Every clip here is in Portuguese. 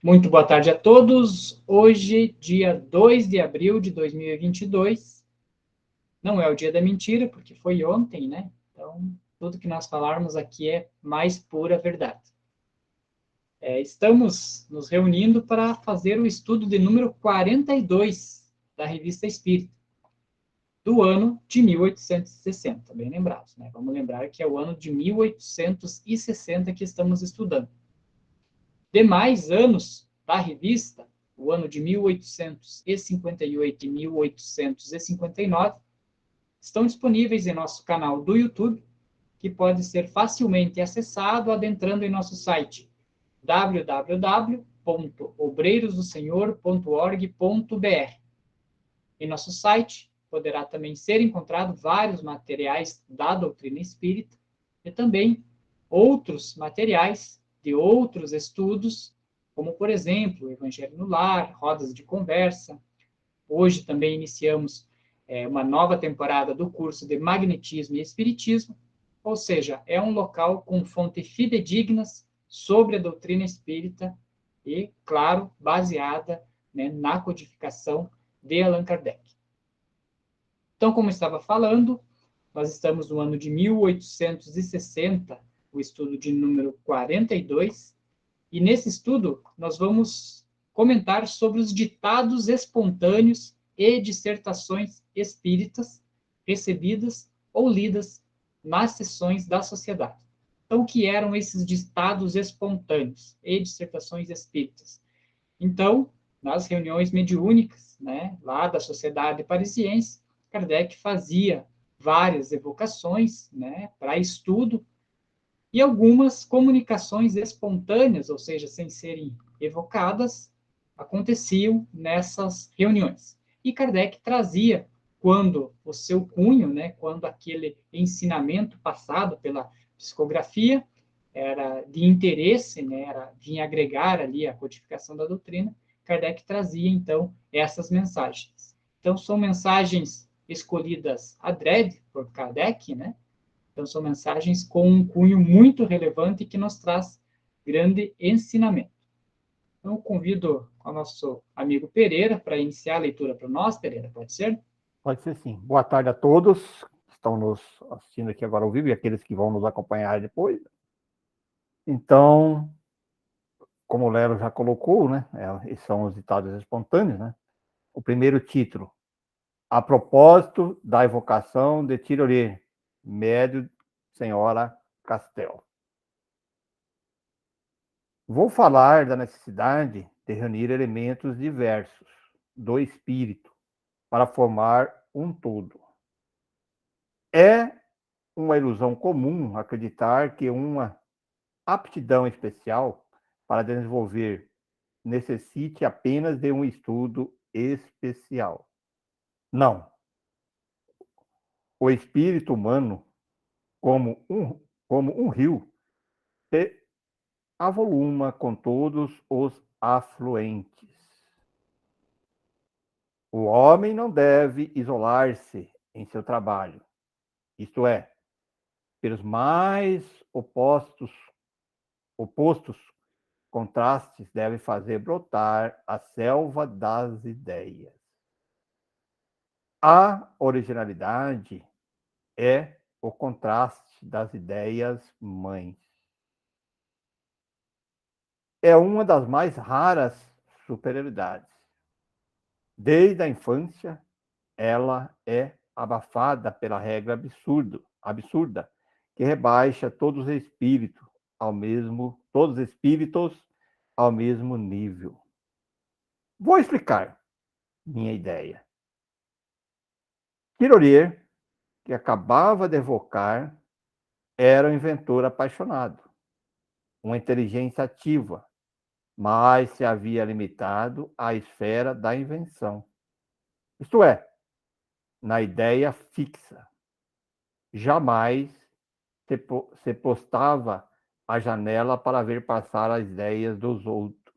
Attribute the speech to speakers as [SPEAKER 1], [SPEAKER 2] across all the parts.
[SPEAKER 1] Muito boa tarde a todos. Hoje, dia 2 de abril de 2022. Não é o dia da mentira, porque foi ontem, né? Então, tudo que nós falarmos aqui é mais pura verdade. Estamos nos reunindo para fazer o estudo de número 42 da Revista Espírita, do ano de 1860, bem lembrados, né? Vamos lembrar que é o ano de 1860 que estamos estudando. Demais anos da revista, o ano de 1858 e 1859, estão disponíveis em nosso canal do YouTube, que pode ser facilmente acessado adentrando em nosso site www.obreirosdosenhor.org.br. Em nosso site poderá também ser encontrado vários materiais da doutrina espírita e também outros materiais de outros estudos, como, por exemplo, o Evangelho no Lar, rodas de conversa. Hoje também iniciamos uma nova temporada do curso de Magnetismo e Espiritismo, ou seja, é um local com fontes fidedignas sobre a doutrina espírita e, claro, baseada, né, na codificação de Allan Kardec. Então, como eu estava falando, nós estamos no ano de 1860, o estudo de número 42, e nesse estudo nós vamos comentar sobre os ditados espontâneos e dissertações espíritas recebidas ou lidas nas sessões da sociedade. Então, o que eram esses ditados espontâneos e dissertações espíritas? Então, nas reuniões mediúnicas, né, lá da Sociedade Parisiense, Kardec fazia várias evocações, né, para estudo e algumas comunicações espontâneas, ou seja, sem serem evocadas, aconteciam nessas reuniões. E Kardec trazia, quando o seu cunho, né, quando aquele ensinamento passado pela psicografia era de interesse, né, vinha agregar ali a codificação da doutrina, Kardec trazia, então, essas mensagens. Então, são mensagens escolhidas adrede por Kardec, né? Então, são mensagens com um cunho muito relevante que nos traz grande ensinamento. Então, eu convido o nosso amigo Pereira para iniciar a leitura para nós, Pereira, pode ser?
[SPEAKER 2] Pode ser sim. Boa tarde a todos que estão nos assistindo aqui agora ao vivo e aqueles que vão nos acompanhar depois. Então, como o Lero já colocou, né, esses são os ditados espontâneos, né? O primeiro título, a propósito da evocação de Tirolier, médio senhora Castel. Vou falar da necessidade de reunir elementos diversos do espírito para formar um todo. É uma ilusão comum acreditar que uma aptidão especial para desenvolver necessite apenas de um estudo especial. Não. O espírito humano, como um rio, se avoluma com todos os afluentes. O homem não deve isolar-se em seu trabalho, isto é, pelos mais opostos contrastes deve fazer brotar a selva das ideias. A originalidade é o contraste das ideias mães. É uma das mais raras superioridades. Desde a infância, ela é abafada pela regra absurda que rebaixa todos os espíritos ao mesmo nível. Vou explicar minha ideia. Tirolier, que acabava de evocar, era um inventor apaixonado, uma inteligência ativa, mas se havia limitado à esfera da invenção. Isto é, na ideia fixa. Jamais se postava à janela para ver passar as ideias dos outros.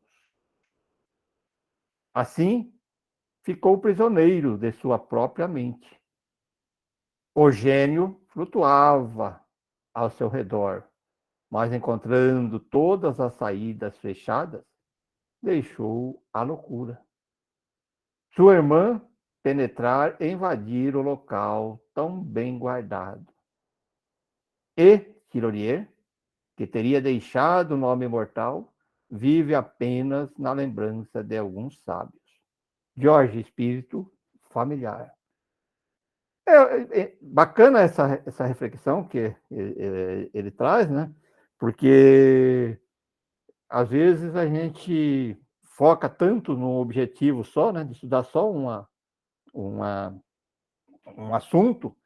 [SPEAKER 2] Assim, ficou prisioneiro de sua própria mente. O gênio flutuava ao seu redor, mas encontrando todas as saídas fechadas, deixou a loucura. Sua irmã penetrar e invadir o local tão bem guardado. E Tirolier, que teria deixado o nome imortal, vive apenas na lembrança de alguns sábios. Jorge, espírito familiar. É bacana essa reflexão que ele traz, né? Porque às vezes a gente foca tanto no objetivo só, né? De estudar só um assunto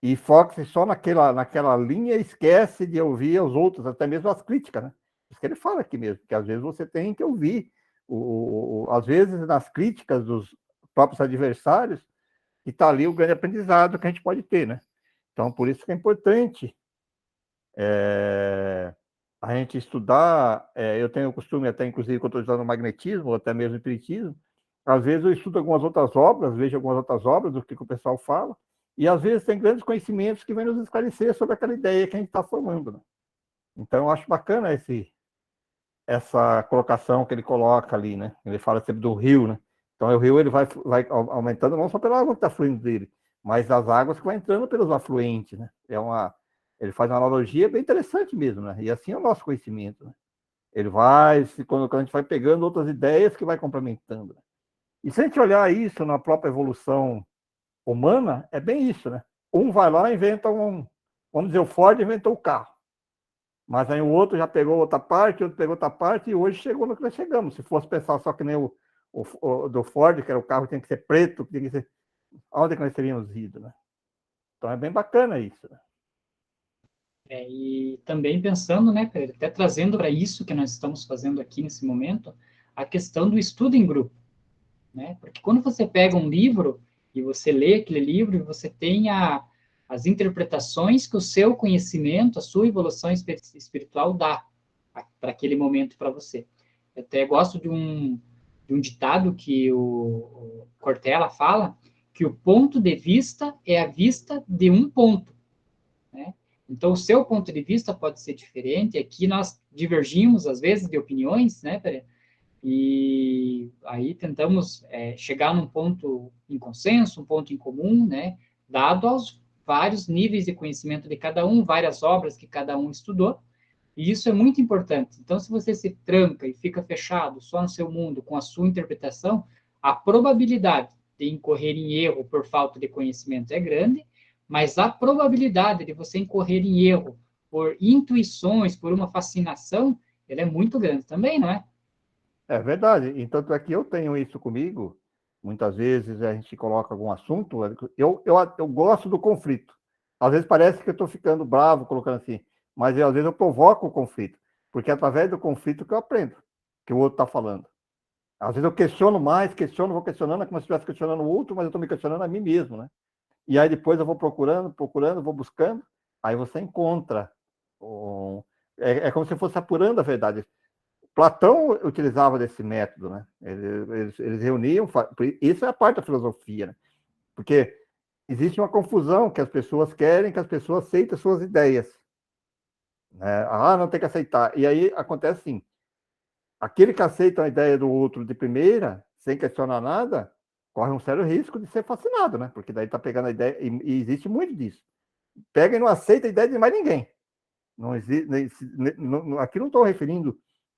[SPEAKER 2] e foca-se só naquela linha e esquece de ouvir os outros, até mesmo as críticas, né? Isso que ele fala aqui mesmo, que às vezes você tem que ouvir, às vezes nas críticas dos próprios adversários, que está ali o grande aprendizado que a gente pode ter, né? Então, por isso que é importante a gente estudar. Eu tenho o costume, até inclusive, quando estou estudando magnetismo, ou até mesmo espiritismo, às vezes eu estudo algumas outras obras, vejo algumas outras obras, do que o pessoal fala, e às vezes tem grandes conhecimentos que vêm nos esclarecer sobre aquela ideia que a gente está formando. Né? Então, eu acho bacana essa colocação que ele coloca ali, né? Ele fala sempre do rio, né? Então, o rio ele vai aumentando não só pela água que está fluindo dele, mas as águas que vão entrando pelos afluentes, né? Ele faz uma analogia bem interessante mesmo, né? E assim é o nosso conhecimento, né? Ele vai, quando a gente vai pegando outras ideias que vai complementando. Né? E se a gente olhar isso na própria evolução humana, é bem isso, né? Um vai lá e inventa vamos dizer, o Ford inventou o carro. Mas aí o outro já pegou outra parte, o outro pegou outra parte, e hoje chegou no que nós chegamos. Se fosse pensar só que nem o do Ford, que era o carro que tinha que ser preto, tinha que ser... Onde é que nós teríamos ido, né? Então é bem bacana isso. Né?
[SPEAKER 1] E também pensando, né, Pedro, até trazendo para isso que nós estamos fazendo aqui nesse momento, a questão do estudo em grupo, né? Porque quando você pega um livro e você lê aquele livro, e você tem as interpretações que o seu conhecimento, a sua evolução espiritual dá para aquele momento para você. Eu até gosto de um ditado que o Cortella fala, que o ponto de vista é a vista de um ponto, né? Então, o seu ponto de vista pode ser diferente. Aqui nós divergimos, às vezes, de opiniões, né, Pere? E aí tentamos chegar num ponto em consenso, um ponto em comum, né? Dado aos vários níveis de conhecimento de cada um, várias obras que cada um estudou. E isso é muito importante. Então, se você se tranca e fica fechado só no seu mundo, com a sua interpretação, a probabilidade de incorrer em erro por falta de conhecimento é grande, mas a probabilidade de você incorrer em erro por intuições, por uma fascinação, ela é muito grande também, não é?
[SPEAKER 2] É verdade. Então, é que eu tenho isso comigo. Muitas vezes a gente coloca algum assunto. Eu gosto do conflito. Às vezes parece que eu estou ficando bravo colocando assim, mas às vezes eu provoco o conflito, porque é através do conflito que eu aprendo, que o outro está falando. Às vezes eu questiono mais, vou questionando, é como se eu estivesse questionando o outro, mas eu estou me questionando a mim mesmo, né? E aí depois eu vou procurando, vou buscando, aí você encontra. É como se fosse apurando a verdade. Platão utilizava desse método, né? Eles reuniam, isso é a parte da filosofia, né? Porque existe uma confusão que as pessoas querem que as pessoas aceitem suas ideias. Né? Não tem que aceitar. E aí acontece assim, aquele que aceita a ideia do outro de primeira, sem questionar nada, corre um sério risco de ser fascinado, né? Porque daí tá pegando a ideia, e existe muito disso. Pega e não aceita a ideia de mais ninguém. Não existe, aqui não estou referindo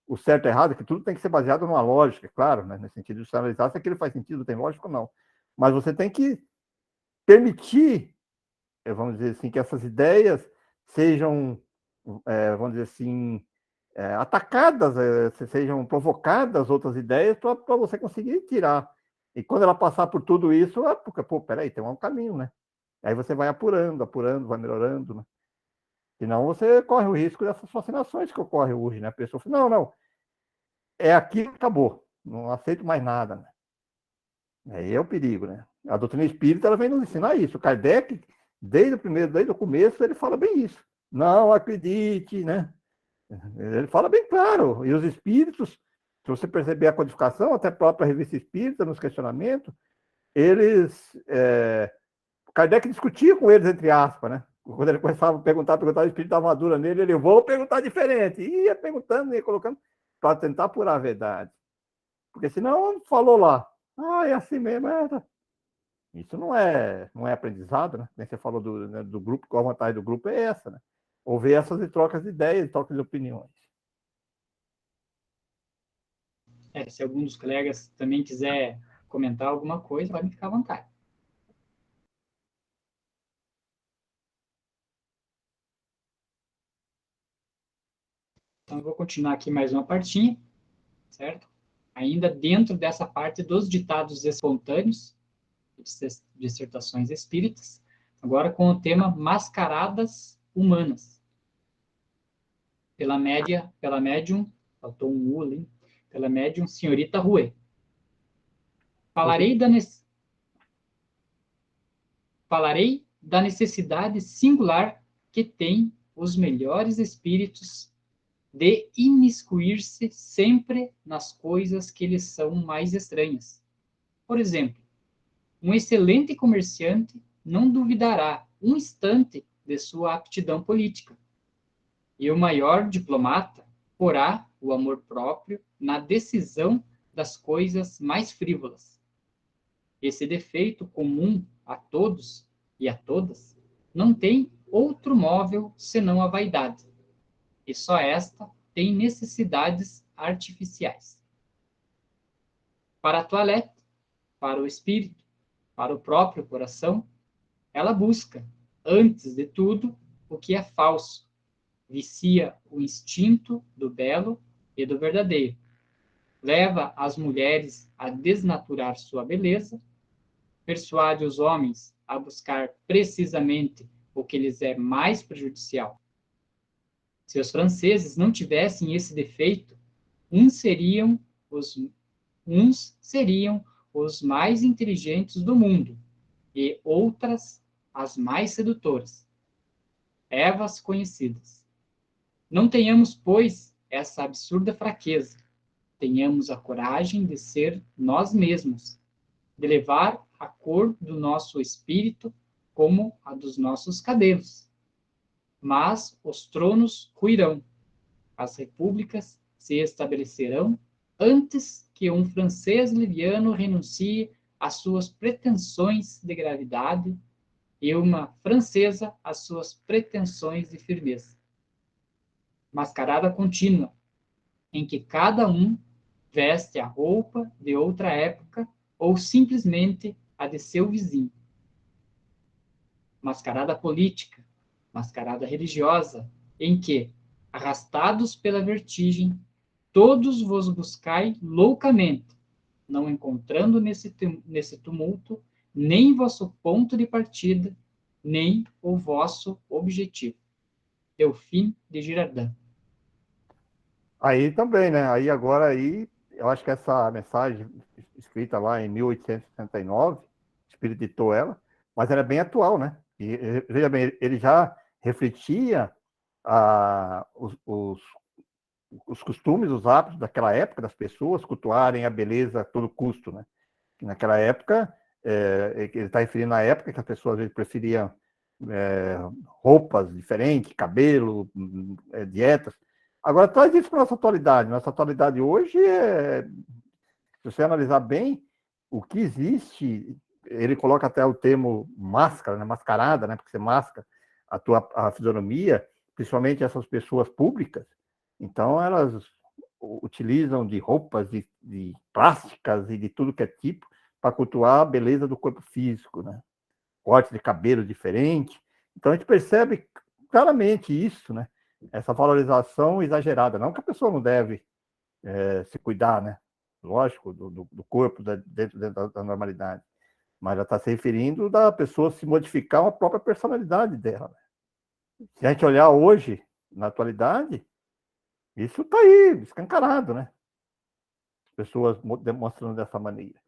[SPEAKER 2] o certo e errado, que tudo tem que ser baseado numa lógica, claro, né? No sentido de analisar se aquilo faz sentido, tem lógica ou não. Mas você tem que permitir, vamos dizer assim, que essas ideias sejam, vamos dizer assim, atacadas, sejam provocadas outras ideias para você conseguir tirar. E quando ela passar por tudo isso, porque, peraí, tem um caminho, né? Aí você vai apurando, vai melhorando, né? Senão você corre o risco dessas fascinações que ocorrem hoje, né? A pessoa fala, não, é aqui, acabou, não aceito mais nada. Né? Aí é o perigo, né? A doutrina espírita ela vem nos ensinar isso. O Kardec, desde o começo, ele fala bem isso. Não acredite, né? Ele fala bem claro. E os espíritos, se você perceber a codificação, até a própria revista espírita, nos questionamentos, Kardec discutia com eles, entre aspas, né? Quando ele começava a perguntar, o espírito dava uma dura nele, ele, vou perguntar diferente. E ia perguntando, ia colocando, para tentar apurar a verdade. Porque senão falou lá, é assim mesmo, Isso não é aprendizado, né? Nem você falou do grupo, qual a vantagem do grupo é essa, né? Ouvir essas e trocas de ideias, trocas de opiniões.
[SPEAKER 1] Se algum dos colegas também quiser comentar alguma coisa, pode ficar à vontade. Então, eu vou continuar aqui mais uma partinha, certo? Ainda dentro dessa parte dos ditados espontâneos, dissertações espíritas, agora com o tema Mascaradas Humanas. Pela médium, faltou um U ali, pela médium senhorita Rue. Falarei da necessidade singular que têm os melhores espíritos de imiscuir-se sempre nas coisas que lhes são mais estranhas. Por exemplo, um excelente comerciante não duvidará um instante de sua aptidão política, e o maior diplomata porá o amor próprio na decisão das coisas mais frívolas. Esse defeito comum a todos e a todas não tem outro móvel senão a vaidade, e só esta tem necessidades artificiais. Para a toilette, para o espírito, para o próprio coração, ela busca, antes de tudo, o que é falso, vicia o instinto do belo e do verdadeiro, leva as mulheres a desnaturar sua beleza, persuade os homens a buscar precisamente o que lhes é mais prejudicial. Se os franceses não tivessem esse defeito, uns seriam os mais inteligentes do mundo e outras as mais sedutoras. Evas conhecidas. Não tenhamos, pois, essa absurda fraqueza. Tenhamos a coragem de ser nós mesmos, de levar a cor do nosso espírito como a dos nossos cabelos. Mas os tronos ruirão, as repúblicas se estabelecerão antes que um francês liviano renuncie às suas pretensões de gravidade e uma francesa às suas pretensões de firmeza. Mascarada contínua, em que cada um veste a roupa de outra época ou simplesmente a de seu vizinho. Mascarada política, mascarada religiosa, em que, arrastados pela vertigem, todos vos buscai loucamente, não encontrando nesse tumulto nem vosso ponto de partida, nem o vosso objetivo. Delfim de Girardin.
[SPEAKER 2] Aí também, né? Eu acho que essa mensagem escrita lá em 1869, o Espírito ditou ela, mas ela é bem atual, né? E veja bem, ele já refletia os costumes, os hábitos daquela época das pessoas cultuarem a beleza a todo custo, né? Naquela época, ele está referindo à época que as pessoas às vezes preferiam roupas diferentes, cabelo, dietas. Agora, traz isso para a nossa atualidade. Nossa atualidade hoje se você analisar bem, o que existe, ele coloca até o termo máscara, né? Mascarada, né? Porque você masca a fisionomia, principalmente essas pessoas públicas. Então, elas utilizam de roupas de plásticas e de tudo que é tipo para cultuar a beleza do corpo físico, né? Corte de cabelo diferente. Então, a gente percebe claramente isso, né? Essa valorização exagerada. Não que a pessoa não deve se cuidar, né? Lógico, do corpo dentro da normalidade. Mas ela está se referindo da pessoa se modificar a própria personalidade dela. Se a gente olhar hoje, na atualidade, isso está aí, escancarado, né? As pessoas demonstrando dessa maneira.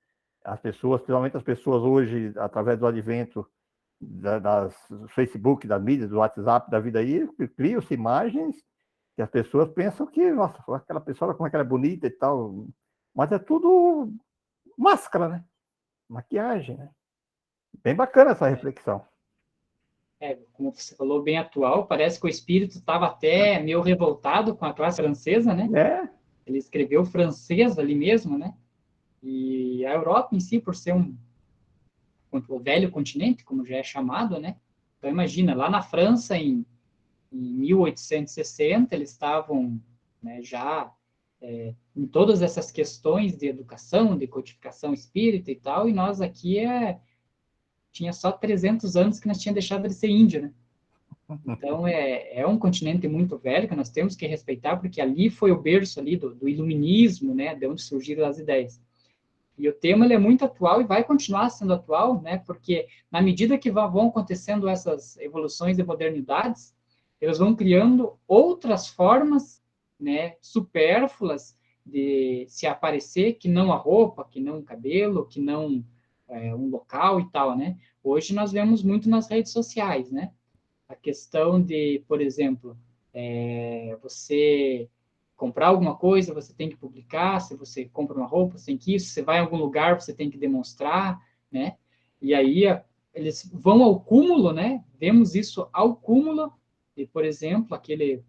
[SPEAKER 2] As pessoas, principalmente as pessoas hoje, através do advento do Facebook, da mídia, do WhatsApp, da vida aí, criam-se imagens que as pessoas pensam que, nossa, aquela pessoa, como é que ela é bonita e tal. Mas é tudo máscara, né? Maquiagem, né? Bem bacana essa reflexão.
[SPEAKER 1] Como você falou, bem atual. Parece que o espírito estava até meio revoltado com a classe francesa, né?
[SPEAKER 2] É.
[SPEAKER 1] Ele escreveu francês ali mesmo, né? E a Europa em si, por ser o velho continente, como já é chamado, né? Então imagina, lá na França, em 1860, eles estavam, né, já em todas essas questões de educação, de codificação espírita e tal, e nós aqui tinha só 300 anos que nós tínhamos deixado de ser índio, né? Então é um continente muito velho que nós temos que respeitar, porque ali foi o berço ali do iluminismo, né, de onde surgiram as ideias. E o tema ele é muito atual e vai continuar sendo atual, né? Porque na medida que vão acontecendo essas evoluções de modernidades, eles vão criando outras formas, né, supérfluas de se aparecer, que não a roupa, que não o cabelo, que não um local e tal, né? Hoje nós vemos muito nas redes sociais, né? A questão de, por exemplo, você comprar alguma coisa, você tem que publicar, se você compra uma roupa, você tem que isso, você vai em algum lugar, você tem que demonstrar, né? E aí eles vão ao cúmulo, né? Vemos isso ao cúmulo, e, por exemplo, aquele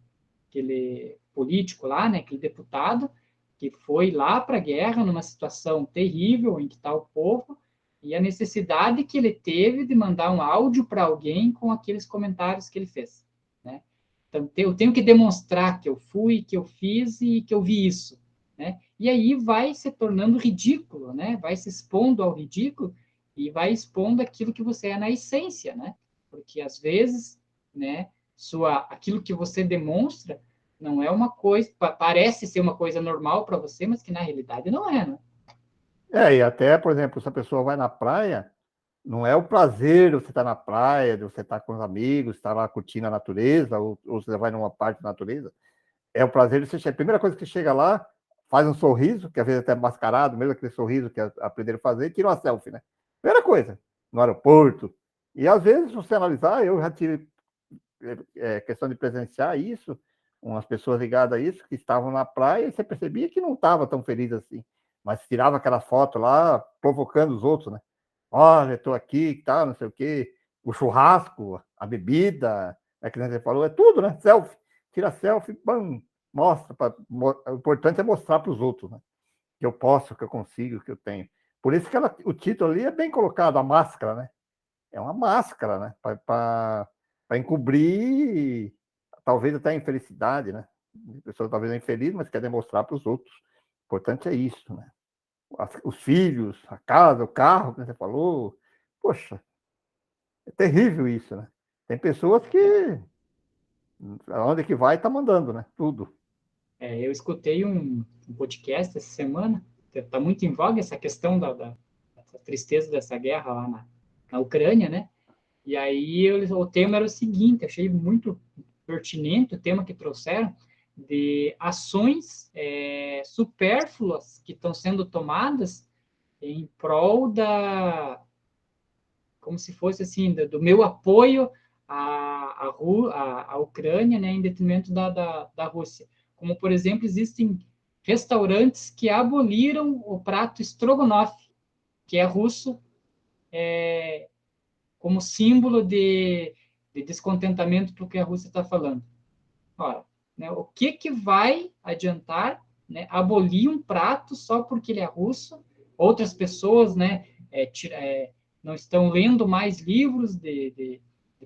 [SPEAKER 1] político lá, né, aquele deputado, que foi lá para a guerra numa situação terrível em que está o povo, e a necessidade que ele teve de mandar um áudio para alguém com aqueles comentários que ele fez, né? Então, eu tenho que demonstrar que eu fui, que eu fiz e que eu vi isso, né? E aí vai se tornando ridículo, né? Vai se expondo ao ridículo e vai expondo aquilo que você é na essência, né? Porque às vezes, né, aquilo que você demonstra não é uma coisa, parece ser uma coisa normal para você, mas que na realidade não é, né?
[SPEAKER 2] E até, por exemplo, se a pessoa vai na praia, não é o prazer de você estar na praia, de você estar com os amigos, estar lá curtindo a natureza, ou você vai numa parte da natureza. É o prazer de você chegar. A primeira coisa que você chega lá, faz um sorriso, que às vezes até mascarado, mesmo aquele sorriso que aprenderam a fazer, e tira uma selfie, né? Primeira coisa, no aeroporto. E às vezes, se você analisar, eu já tive questão de presenciar isso, umas pessoas ligadas a isso, que estavam na praia, e você percebia que não estava tão feliz assim. Mas tirava aquela foto lá, provocando os outros, né? Olha, estou aqui, tal, não sei o quê. O churrasco, a bebida, que você falou, é tudo, né? Selfie. Tira selfie, bam, mostra. O importante é mostrar para os outros, né? Que eu posso, que eu consigo, que eu tenho. Por isso que o título ali é bem colocado, a máscara, né? É uma máscara, né? Para encobrir, talvez até a infelicidade, né? A pessoa talvez é infeliz, mas quer demonstrar para os outros. O importante é isso, né? Os filhos, a casa, o carro, como você falou. Poxa, é terrível isso, né? Tem pessoas que, aonde que vai, tá mandando, né? Tudo.
[SPEAKER 1] Eu escutei um podcast essa semana, está muito em voga essa questão dessa tristeza dessa guerra lá na Ucrânia, né? E aí o tema era o seguinte, achei muito pertinente o tema que trouxeram, de ações supérfluas que estão sendo tomadas em prol como se fosse assim, do meu apoio à Ucrânia, né, em detrimento da Rússia. Como, por exemplo, existem restaurantes que aboliram o prato estrogonofe, que é russo, como símbolo de descontentamento para o que a Rússia está falando. Ora, né, o que vai adiantar, né, abolir um prato só porque ele é russo? Outras pessoas, né, não estão lendo mais livros de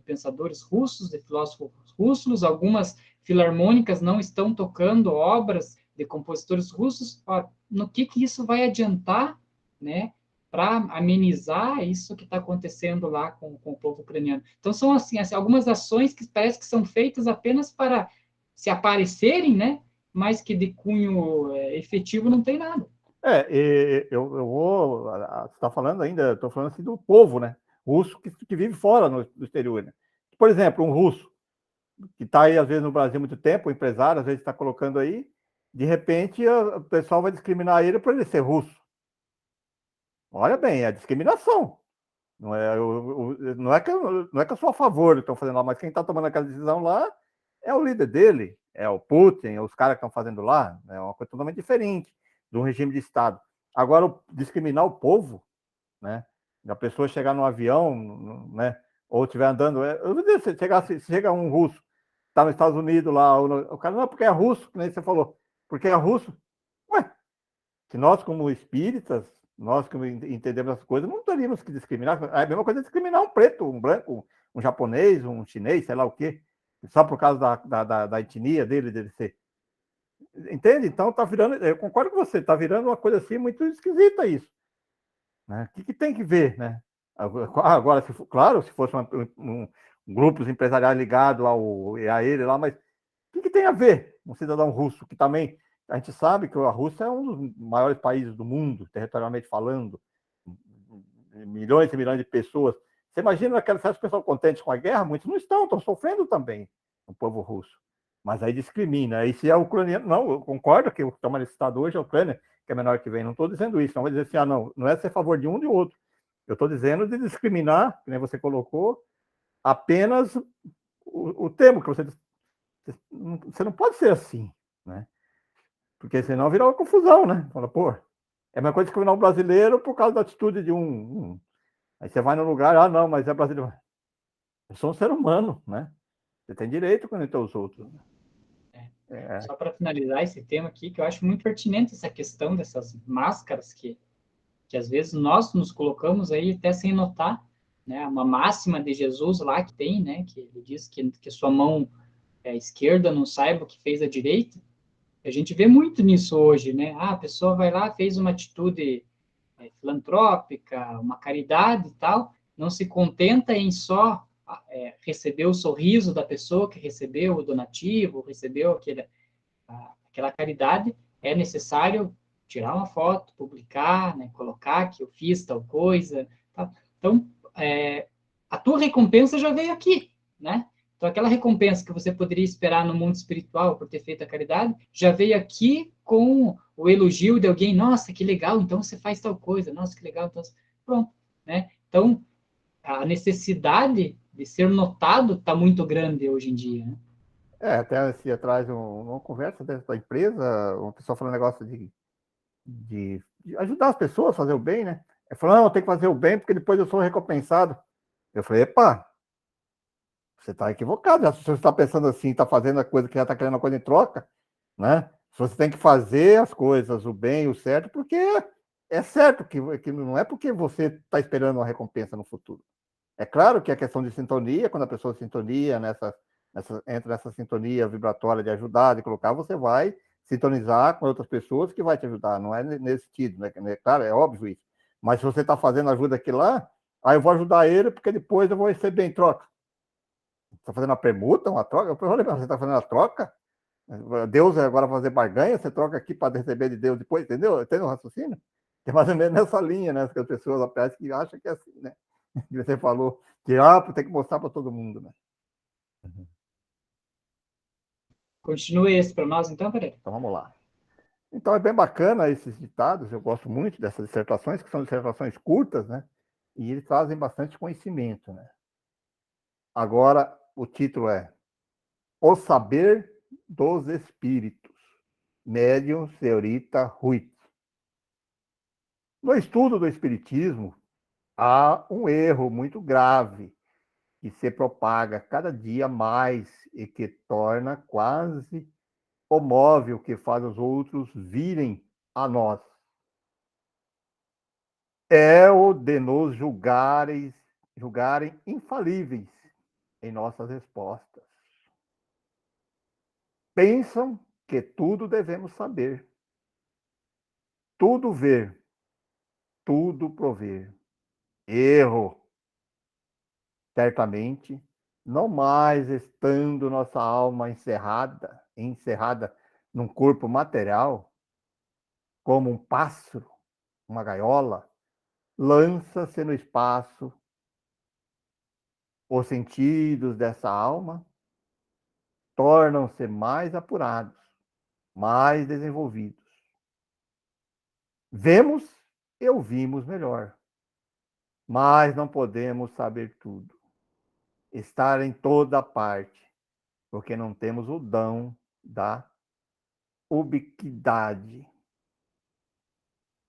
[SPEAKER 1] pensadores russos, de filósofos russos, algumas filarmônicas não estão tocando obras de compositores russos. Ora, no que isso vai adiantar, né, para amenizar isso que está acontecendo lá com o povo ucraniano? Então, são assim, algumas ações que parece que são feitas apenas para se aparecerem, né? Mas que de cunho efetivo não tem nada.
[SPEAKER 2] Eu vou. Você está falando ainda, estou falando assim do povo, né? Russo que vive fora no exterior, né? Por exemplo, um russo que está aí, às vezes, no Brasil há muito tempo, o empresário, às vezes está colocando aí, de repente o pessoal vai discriminar ele por ele ser russo. Olha bem, é discriminação. Não é que eu sou a favor, estão fazendo lá, mas quem está tomando aquela decisão lá é o líder dele, é o Putin, é os caras que estão fazendo lá, é uma coisa totalmente diferente de um regime de Estado. Agora, discriminar o povo, né? A pessoa chegar no avião, né? Ou estiver andando, se chega um russo, está nos Estados Unidos lá, o cara não é porque é russo, nem você falou, porque é russo. Ué, que nós, como espíritas, nós que entendemos as coisas, não teríamos que discriminar. É a mesma coisa discriminar um preto, um branco, um japonês, um chinês, sei lá o quê, só por causa da etnia dele ser. Entende? Então tá virando, eu concordo com você, tá virando uma coisa assim muito esquisita isso. Né? O que tem que ver, né? Agora, claro, se fosse grupos empresariais ligados a ele lá, mas o que tem a ver um cidadão russo, que também, a gente sabe que a Rússia é um dos maiores países do mundo, territorialmente falando, milhões e milhões de pessoas. Você imagina aquelas pessoas contentes com a guerra? Muitos não estão sofrendo também, o povo russo. Mas aí discrimina. Aí se é ucraniano, não, eu concordo que o que está mais citado hoje é a Ucrânia, que é menor que vem. Não estou dizendo isso, não vou dizer assim, não é ser a favor de um ou de outro. Eu estou dizendo de discriminar, que nem você colocou, apenas o termo que você não pode ser assim, né? Porque senão vira uma confusão, né? Fala, pô, é a mesma coisa que o brasileiro por causa da atitude de um. Aí você vai no lugar, não, mas é brasileiro. Eu sou um ser humano, né? Você tem direito contra os outros.
[SPEAKER 1] Só para finalizar esse tema aqui, que eu acho muito pertinente essa questão dessas máscaras que às vezes nós nos colocamos aí até sem notar, né? Uma máxima de Jesus lá que tem, né? Que ele diz que sua mão esquerda não saiba o que fez a direita. A gente vê muito nisso hoje, né? A pessoa vai lá, fez uma atitude filantrópica, uma caridade e tal, não se contenta em só receber o sorriso da pessoa que recebeu o donativo, recebeu aquela caridade, é necessário tirar uma foto, publicar, né, colocar que eu fiz tal coisa. Tá? Então, a tua recompensa já veio aqui, né? Então, aquela recompensa que você poderia esperar no mundo espiritual por ter feito a caridade, já veio aqui com o elogio de alguém. Nossa, que legal, então você faz tal coisa. Nossa, que legal, então... Pronto, né? Então, a necessidade de ser notado está muito grande hoje em dia, né?
[SPEAKER 2] Até assim, atrás uma conversa dentro da empresa, uma pessoa falando negócio de ajudar as pessoas a fazer o bem, né? Ele falou, não, eu tenho que fazer o bem porque depois eu sou recompensado. Eu falei, epa, você está equivocado. Se você está pensando assim, está fazendo a coisa que já está querendo a coisa em troca, né? Você tem que fazer as coisas, o bem, o certo, porque é certo que não é porque você está esperando uma recompensa no futuro. É claro que a questão de sintonia, quando a pessoa sintonia entra nessa sintonia vibratória de ajudar, de colocar, você vai sintonizar com outras pessoas que vai te ajudar. Não é nesse sentido, né? Claro, é óbvio isso. Mas se você está fazendo ajuda aqui lá, aí eu vou ajudar ele porque depois eu vou receber em troca. Está fazendo uma permuta, uma troca? Eu falei, você está fazendo a troca? Deus agora vai fazer barganha, você troca aqui para receber de Deus depois, entendeu? Entendeu o raciocínio? É mais ou menos nessa linha, né? Que as pessoas parece que acham que é assim, né? Que você falou que tem que mostrar para todo mundo, né?
[SPEAKER 1] Continue esse para nós, então, Pereira.
[SPEAKER 2] Então vamos lá. Então é bem bacana esses ditados, eu gosto muito dessas dissertações, que são dissertações curtas, né? E eles trazem bastante conhecimento, né? Agora, o título é O Saber dos Espíritos, Médium Senhorita Ruiz. No estudo do Espiritismo, há um erro muito grave que se propaga cada dia mais e que torna quase o móvel que faz os outros virem a nós. É o de nos julgarem infalíveis em nossas respostas. Pensam que tudo devemos saber, tudo ver, tudo prover. Erro. Certamente, não mais estando nossa alma encerrada num corpo material, como um pássaro, uma gaiola, lança-se no espaço. Os sentidos dessa alma tornam-se mais apurados, mais desenvolvidos. Vemos e ouvimos melhor, mas não podemos saber tudo, estar em toda parte, porque não temos o dom da ubiquidade.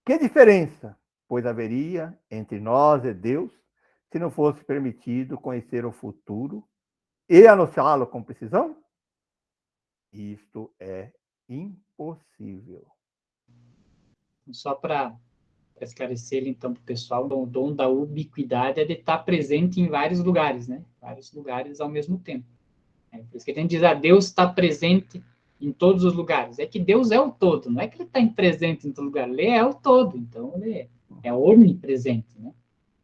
[SPEAKER 2] Que diferença, pois, haveria entre nós e Deus se não fosse permitido conhecer o futuro e anunciá-lo com precisão? Isto é impossível.
[SPEAKER 1] Só para esclarecer, então, para o pessoal, o dom da ubiquidade é de estar presente em vários lugares, né? Vários lugares ao mesmo tempo. Por isso que a gente diz, Deus está presente em todos os lugares. É que Deus é o todo, não é que ele está presente em todo lugar, ele é o todo, então ele é onipresente, né?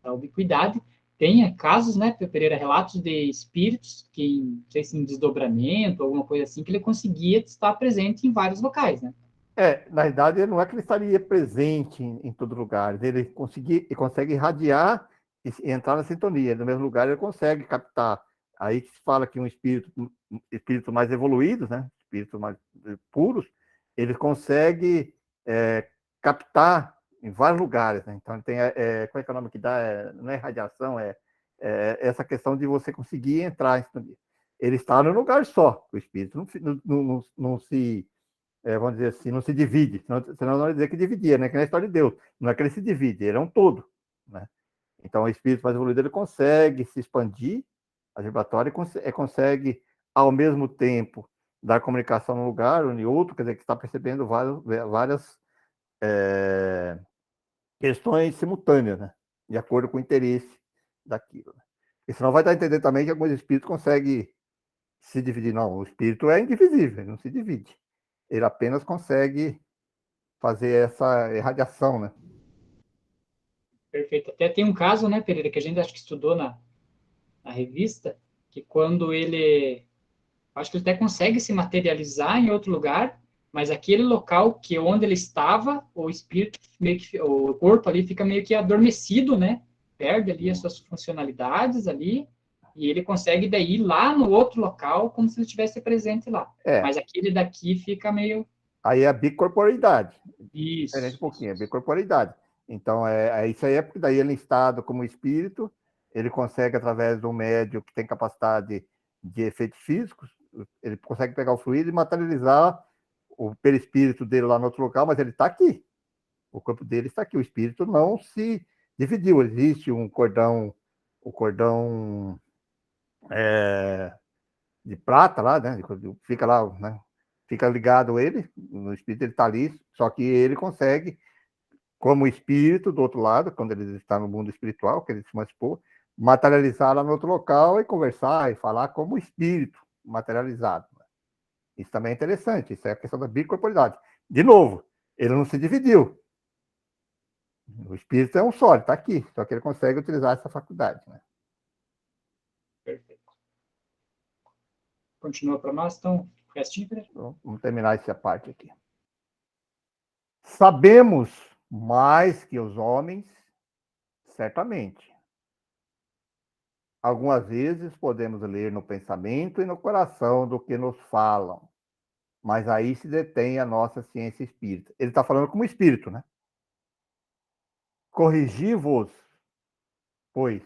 [SPEAKER 1] A ubiquidade tem casos, né, Pereira, relatos de espíritos que, não sei se em desdobramento, alguma coisa assim, que ele conseguia estar presente em vários locais, né?
[SPEAKER 2] Na verdade, não é que ele estaria presente em todo lugar, ele consegue irradiar e entrar na sintonia. No mesmo lugar, ele consegue captar. Aí que se fala que um espírito mais evoluído, né? Espíritos mais puros, ele consegue captar em vários lugares. Né? Então, ele tem, como é que é o nome que dá? Não é radiação, essa questão de você conseguir entrar em sintonia. Ele está num lugar só, o espírito não se vamos dizer assim, não se divide, senão não ia dizer que dividia, né? Que na história de Deus, não é que ele se divide, ele é um todo, né? Então, o espírito mais evoluído, ele consegue se expandir, a vibratória, consegue, ao mesmo tempo, dar comunicação num lugar ou em outro, quer dizer, que está percebendo várias questões simultâneas, né? De acordo com o interesse daquilo. Né? E senão vai dar a entender também que alguns espíritos conseguem se dividir. Não, o espírito é indivisível, ele não se divide. Ele apenas consegue fazer essa irradiação, né?
[SPEAKER 1] Perfeito. Até tem um caso, né, Pereira, que a gente acho que estudou na revista, que quando ele, acho que ele até consegue se materializar em outro lugar, mas aquele local que onde ele estava, o espírito meio que, o corpo ali fica meio que adormecido, né? Perde ali as suas funcionalidades ali, e ele consegue daí ir lá no outro local como se ele estivesse presente lá.
[SPEAKER 2] É,
[SPEAKER 1] Mas aquele daqui fica meio
[SPEAKER 2] aí é a bicorporidade. Diferente um
[SPEAKER 1] isso,
[SPEAKER 2] pouquinho, é bicorporidade. Então, isso aí é porque daí ele, em estado como espírito, ele consegue, através do médio que tem capacidade de efeitos físicos, ele consegue pegar o fluido e materializar o perispírito dele lá no outro local, mas ele está aqui. O corpo dele está aqui. O espírito não se dividiu. Existe um cordão, o cordão de prata lá, né? Fica lá, né? Fica ligado ele, no espírito ele está ali, só que ele consegue, como espírito do outro lado, quando ele está no mundo espiritual, que ele se emancipou, materializar lá no outro local e conversar e falar como espírito materializado. Isso também é interessante, isso é a questão da bicorporidade. De novo, ele não se dividiu. O espírito é um só, ele está aqui, só que ele consegue utilizar essa faculdade. Né?
[SPEAKER 1] perfeito. Continua para nós, então, restinho,
[SPEAKER 2] Então, vamos terminar essa parte aqui. Sabemos mais que os homens, certamente. Algumas vezes podemos ler no pensamento e no coração do que nos falam, mas aí se detém a nossa ciência espírita. Ele está falando como espírito, né? Corrigi-vos, pois,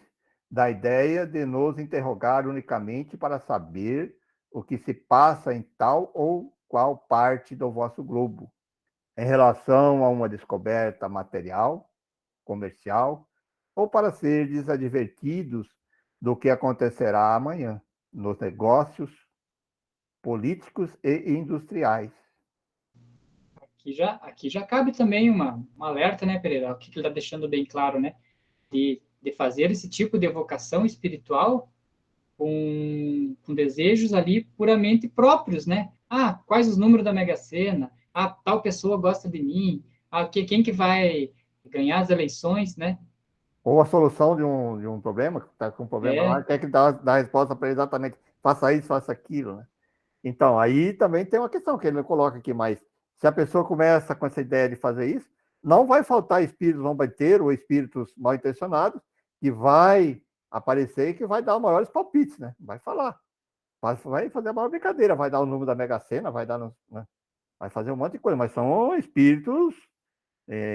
[SPEAKER 2] da ideia de nos interrogar unicamente para saber o que se passa em tal ou qual parte do vosso globo, em relação a uma descoberta material, comercial, ou para seres advertidos do que acontecerá amanhã nos negócios políticos e industriais.
[SPEAKER 1] aqui já cabe também um alerta, né, Pereira? O que ele está deixando bem claro, né? De fazer esse tipo de evocação espiritual com desejos ali puramente próprios, né? Ah, quais os números da Mega Sena? Ah, tal pessoa gosta de mim. Ah, quem que vai ganhar as eleições, né?
[SPEAKER 2] Ou a solução de um problema, que está com um problema lá,
[SPEAKER 1] É,
[SPEAKER 2] quer que dá a resposta para ele exatamente, faça isso, faça aquilo, né? Então, aí também tem uma questão que ele não coloca aqui, mas se a pessoa começa com essa ideia de fazer isso, não vai faltar espíritos zombeteiros ou espíritos mal intencionados que vai aparecer e que vai dar os maiores palpites, né? Vai falar. Vai fazer a maior brincadeira, vai dar o número da Mega Sena, né? Vai fazer um monte de coisa, mas são espíritos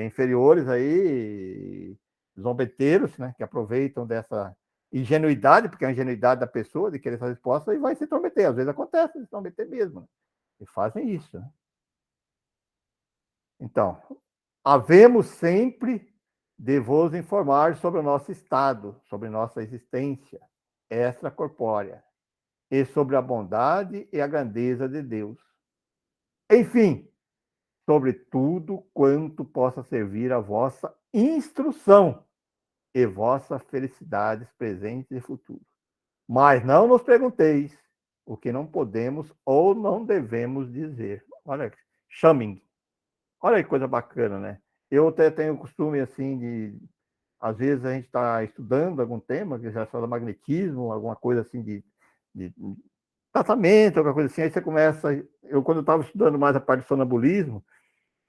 [SPEAKER 2] inferiores aí, zombeteiros, né? Que aproveitam dessa ingenuidade, porque é a ingenuidade da pessoa de querer essa resposta e vai se intrometer. Às vezes acontece se intrometer mesmo, né? E fazem isso. Né? Então, havemos sempre de vos informar sobre o nosso estado, sobre nossa existência extracorpórea e sobre a bondade e a grandeza de Deus. Enfim, sobre tudo quanto possa servir a vossa instrução e vossa felicidades presentes e futuras. Mas não nos pergunteis o que não podemos ou não devemos dizer. Olha, chamem. Olha que coisa bacana, né? Eu até tenho o costume, assim, às vezes a gente está estudando algum tema, que já fala magnetismo, alguma coisa assim de tratamento, alguma coisa assim, aí você começa, quando eu estava estudando mais a parte de sonambulismo,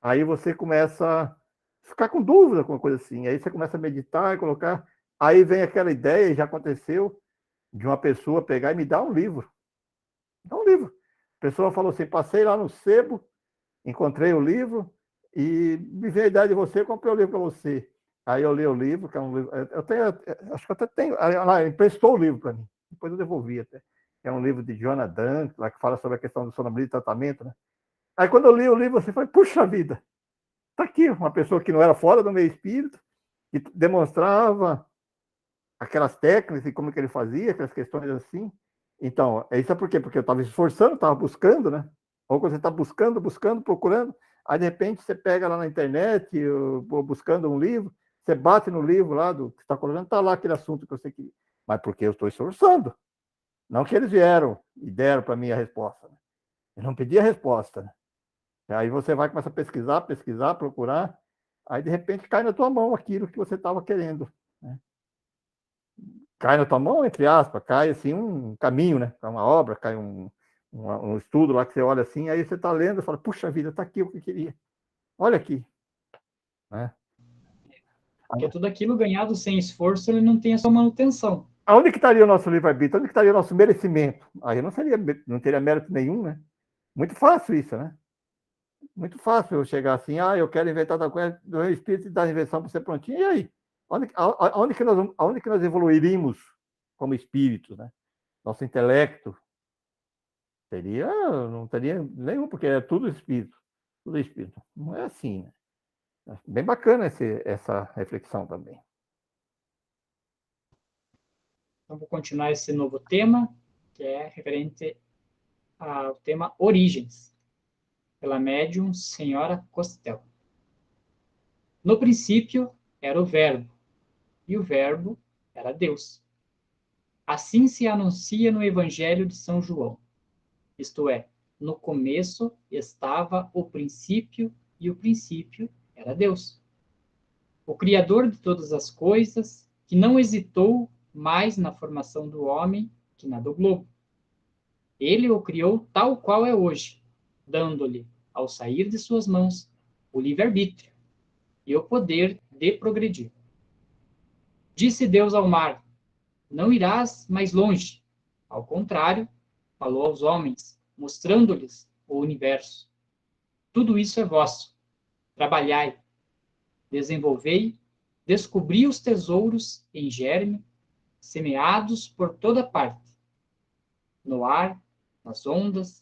[SPEAKER 2] aí você começa a ficar com dúvida com uma coisa assim, aí você começa a meditar e colocar, aí vem aquela ideia, já aconteceu, de uma pessoa pegar e me dar um livro. Dá um livro. A pessoa falou assim, passei lá no sebo, encontrei o livro e me veio a ideia de você, comprei o livro para você. Aí eu li o livro, que é um livro, eu tenho, acho que eu até tenho, ela emprestou o livro para mim, depois eu devolvi até. É um livro de Joanna Dante, lá que fala sobre a questão do sonambulismo e tratamento, né? Aí quando eu li o livro, você falou, puxa vida, tá aqui uma pessoa que não era fora do meio espírito, que demonstrava aquelas técnicas e como que ele fazia, aquelas questões assim. Então, isso é por quê? Porque eu estava esforçando, estava buscando, né? Ou quando você está buscando, procurando, aí de repente você pega lá na internet, ou buscando um livro, você bate no livro lá do que está colocando, está lá aquele assunto que você queria. Mas porque eu estou esforçando. Não que eles vieram e deram para mim a resposta. Né? Eu não pedi a resposta. Né? Aí você vai começar a pesquisar, procurar, aí de repente cai na tua mão aquilo que você estava querendo. Né? Cai na tua mão, entre aspas, cai assim um caminho, né? Cai uma obra, cai um estudo lá que você olha assim, aí você está lendo e fala, puxa vida, está aqui o que eu queria. Olha aqui. Né?
[SPEAKER 1] Porque tudo aquilo ganhado sem esforço, ele não tem a sua manutenção.
[SPEAKER 2] Aonde que estaria o nosso livre-arbítrio? Onde que estaria o nosso merecimento? Aí não teria mérito nenhum, né? Muito fácil isso, né? Muito fácil eu chegar assim, eu quero inventar tal coisa, do meu espírito e dar a invenção para ser prontinho. E aí? Aonde que nós evoluiríamos como espíritos, né? Nosso intelecto não teria nenhum, porque é tudo espírito. Tudo espírito. Não é assim, né? Bem bacana essa reflexão também.
[SPEAKER 1] Então, vou continuar esse novo tema, que é referente ao tema Origens, pela médium Senhora Costel. No princípio era o Verbo, e o Verbo era Deus. Assim se anuncia no Evangelho de São João, isto é, no começo estava o princípio, e o princípio era Deus. O Criador de todas as coisas, que não hesitou mais na formação do homem que na do globo. Ele o criou tal qual é hoje, dando-lhe, ao sair de suas mãos, o livre-arbítrio e o poder de progredir. Disse Deus ao mar: não irás mais longe. Ao contrário, falou aos homens, mostrando-lhes o universo. Tudo isso é vosso. Trabalhai, desenvolvei, descobri os tesouros em germe, semeados por toda parte, no ar, nas ondas,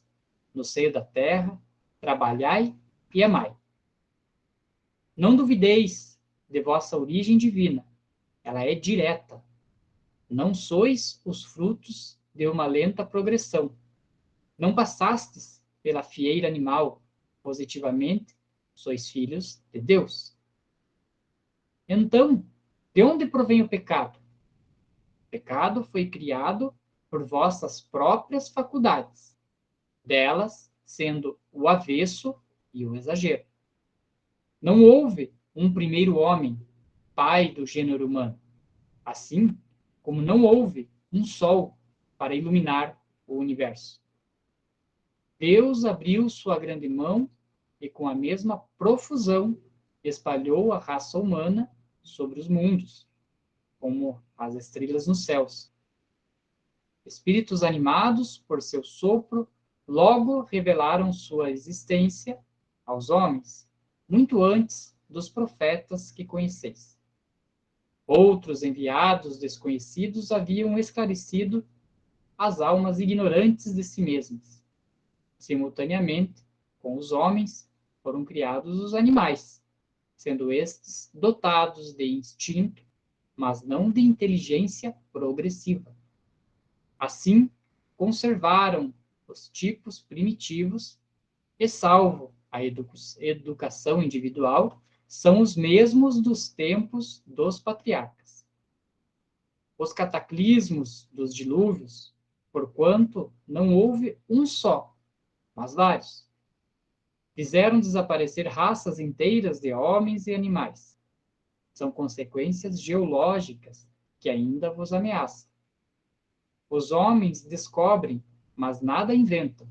[SPEAKER 1] no seio da terra, trabalhai e amai. Não duvideis de vossa origem divina, ela é direta. Não sois os frutos de uma lenta progressão. Não passastes pela fieira animal, positivamente, sois filhos de Deus. Então, de onde provém o pecado? O pecado foi criado por vossas próprias faculdades, delas sendo o avesso e o exagero. Não houve um primeiro homem, pai do gênero humano, assim como não houve um sol para iluminar o universo. Deus abriu sua grande mão e, com a mesma profusão, espalhou a raça humana sobre os mundos, como as estrelas nos céus. Espíritos animados por seu sopro logo revelaram sua existência aos homens, muito antes dos profetas que conheceis. Outros enviados desconhecidos haviam esclarecido as almas ignorantes de si mesmas. Simultaneamente, com os homens, foram criados os animais, sendo estes dotados de instinto, mas não de inteligência progressiva. Assim, conservaram os tipos primitivos e, salvo a educação individual, são os mesmos dos tempos dos patriarcas. Os cataclismos dos dilúvios, porquanto não houve um só, mas vários, fizeram desaparecer raças inteiras de homens e animais. São consequências geológicas que ainda vos ameaçam. Os homens descobrem, mas nada inventam.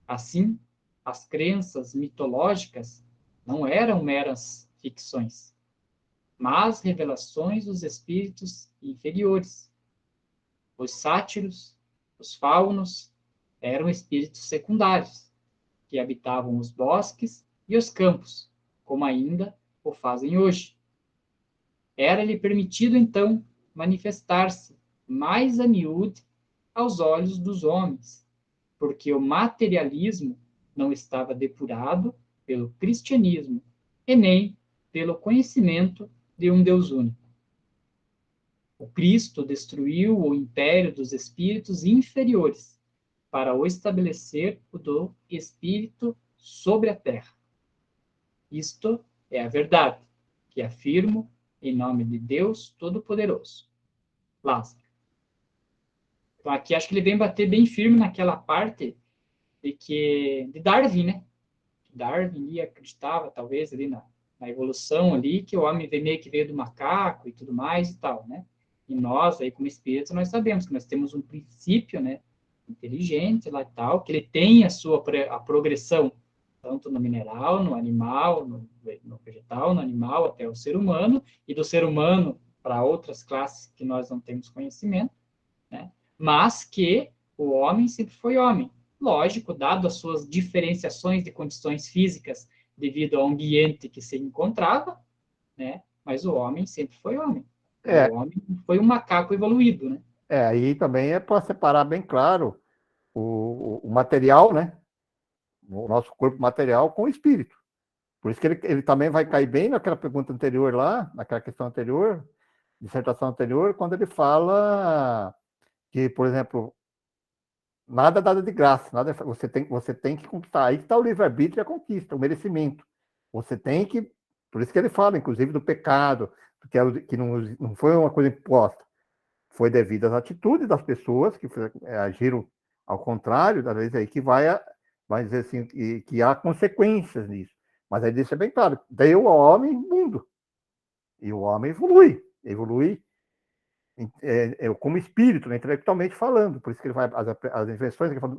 [SPEAKER 1] Assim, as crenças mitológicas não eram meras ficções, mas revelações dos espíritos inferiores. Os sátiros, os faunos, eram espíritos secundários, que habitavam os bosques e os campos, como ainda o fazem hoje. Era-lhe permitido, então, manifestar-se mais a miúde aos olhos dos homens, porque o materialismo não estava depurado pelo cristianismo e nem pelo conhecimento de um Deus único. O Cristo destruiu o império dos espíritos inferiores para o estabelecer o do espírito sobre a terra. Isto é a verdade, que afirmo em nome de Deus Todo-Poderoso. Lázaro. Então, aqui acho que ele vem bater bem firme naquela parte de Darwin, né? Darwin acreditava, talvez, ali na evolução ali, que o homem meio que veio do macaco e tudo mais e tal, né? E nós, aí, como espíritos, nós sabemos que nós temos um princípio, né? Inteligente lá e tal, que ele tem a progressão, tanto no mineral, no animal, no vegetal, no animal, até o ser humano, e do ser humano para outras classes que nós não temos conhecimento, né? Mas que o homem sempre foi homem. Lógico, dado as suas diferenciações de condições físicas devido ao ambiente que se encontrava, né? Mas o homem sempre foi homem.
[SPEAKER 2] É,
[SPEAKER 1] O homem foi um macaco evoluído, né?
[SPEAKER 2] aí também é para separar bem claro o material, né? O nosso corpo material com o espírito. Por isso que ele também vai cair bem naquela pergunta anterior lá, naquela questão anterior, dissertação anterior, quando ele fala que, por exemplo, nada é dado de graça, nada você tem que conquistar. Aí que está o livre-arbítrio e a conquista, o merecimento. Você tem que. Por isso que ele fala, inclusive, do pecado, que não foi uma coisa imposta, foi devido às atitudes das pessoas que agiram ao contrário, da vez aí que vai dizer assim, que há consequências nisso. Mas aí deixa bem claro, deu ao homem mundo. E o homem evolui como espírito, né, intelectualmente falando. Por isso que ele vai, as invenções, ele fala,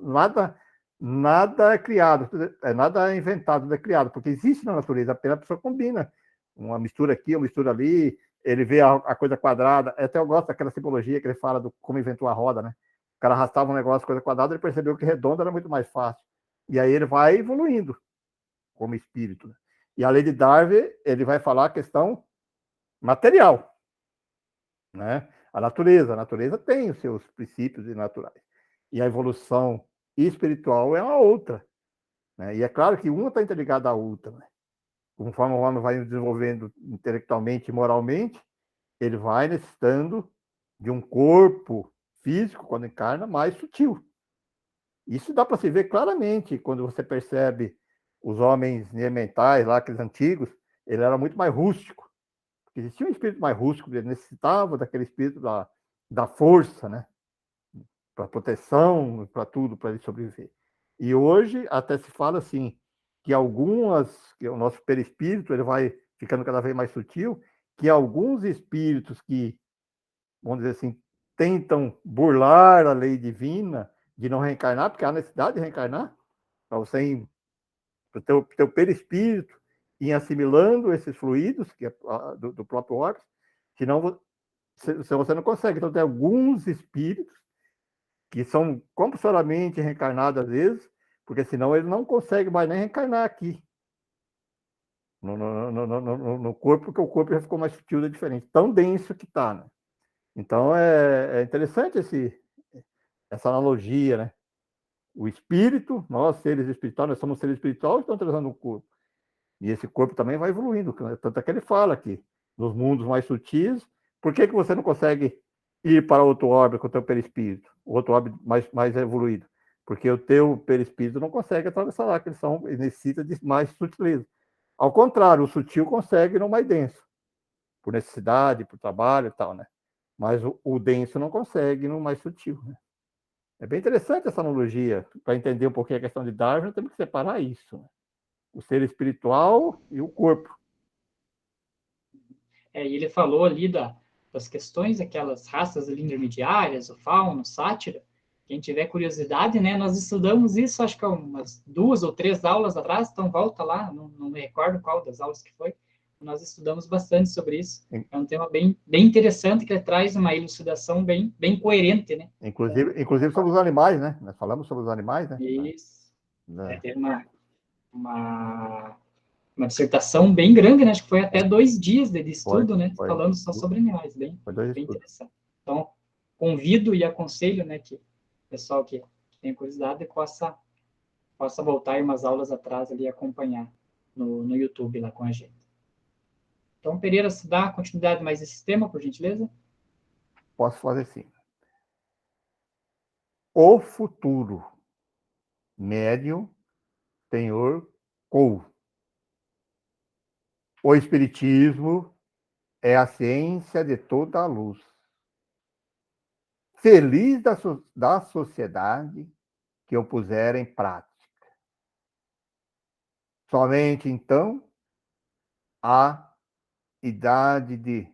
[SPEAKER 2] nada é criado, nada é inventado, nada é criado, porque existe na natureza, apenas a pessoa combina. Uma mistura aqui, uma mistura ali, ele vê a coisa quadrada. Até eu gosto daquela simbologia que ele fala do como inventou a roda, né? O cara arrastava um negócio, coisa quadrada, ele percebeu que redonda era muito mais fácil. E aí ele vai evoluindo como espírito. Né? E a lei de Darwin, ele vai falar a questão material, né? A natureza tem os seus princípios naturais. E a evolução espiritual é uma outra. Né? E é claro que uma está interligada à outra. Né? Conforme o homem vai desenvolvendo intelectualmente e moralmente, ele vai necessitando de um corpo físico, quando encarna, mais sutil. Isso dá para se ver claramente quando você percebe os homens neandertais, lá, aqueles antigos, ele era muito mais rústico. Porque existia um espírito mais rústico, ele necessitava daquele espírito da força, né? Para proteção, para tudo, para ele sobreviver. E hoje até se fala assim, que o nosso perispírito, ele vai ficando cada vez mais sutil, que alguns espíritos que, vamos dizer assim, tentam burlar a lei divina de não reencarnar, porque há necessidade de reencarnar, para você, para o teu perispírito, ir assimilando esses fluidos que é do próprio órgão, senão você não consegue. Então, tem alguns espíritos que são compulsoriamente reencarnados às vezes, porque senão ele não consegue mais nem reencarnar aqui. No corpo, porque o corpo já ficou mais sutil e diferente. Tão denso que está, né? Então, é interessante essa analogia, né? O espírito, nós, seres espirituais, nós somos seres espirituais, estamos trazendo um corpo. E esse corpo também vai evoluindo. Tanto é que ele fala que nos mundos mais sutis, por que você não consegue ir para outro órbito com o teu perispírito? Outro órbito mais evoluído? porque o teu perispírito não consegue atravessar lá, que eles necessitam de mais sutileza. Ao contrário, o sutil consegue no mais denso, por necessidade, por trabalho e tal, né? Mas o denso não consegue no mais sutil, né? É bem interessante essa analogia. Para entender um pouquinho a questão de Darwin, temos que separar isso, né? O ser espiritual e o corpo.
[SPEAKER 1] E ele falou ali das questões, aquelas raças ali intermediárias, o fauno, o sátira. Quem tiver curiosidade, né? Nós estudamos isso, acho que há umas 2 ou 3 aulas atrás, então volta lá, não me recordo qual das aulas que foi. Nós estudamos bastante sobre isso. É um tema bem interessante, que traz uma elucidação bem coerente, né?
[SPEAKER 2] Inclusive sobre os animais, né? Nós falamos sobre os animais, né?
[SPEAKER 1] Isso. Teve uma dissertação bem grande, né? Acho que foi até 2 dias de estudo, né? Falando só sobre animais, bem interessante. Então, convido e aconselho, né, que o pessoal que tem curiosidade possa voltar umas aulas atrás ali e acompanhar no YouTube lá com a gente. Então, Pereira, se dá continuidade mais esse tema, por gentileza?
[SPEAKER 2] Posso fazer sim. O futuro. Médium, Senhor Cole. O Espiritismo é a ciência de toda a luz. Feliz da sociedade que o puser em prática. Somente então a idade de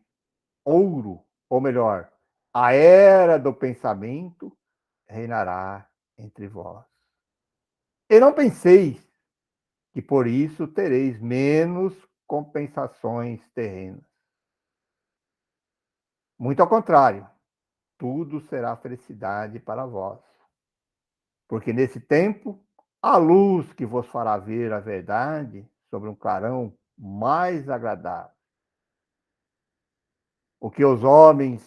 [SPEAKER 2] ouro, ou melhor, a era do pensamento reinará entre vós. E não penseis que por isso tereis menos compensações terrenas. Muito ao contrário, tudo será felicidade para vós. Porque nesse tempo, a luz que vos fará ver a verdade sobre um clarão mais agradável. O que os homens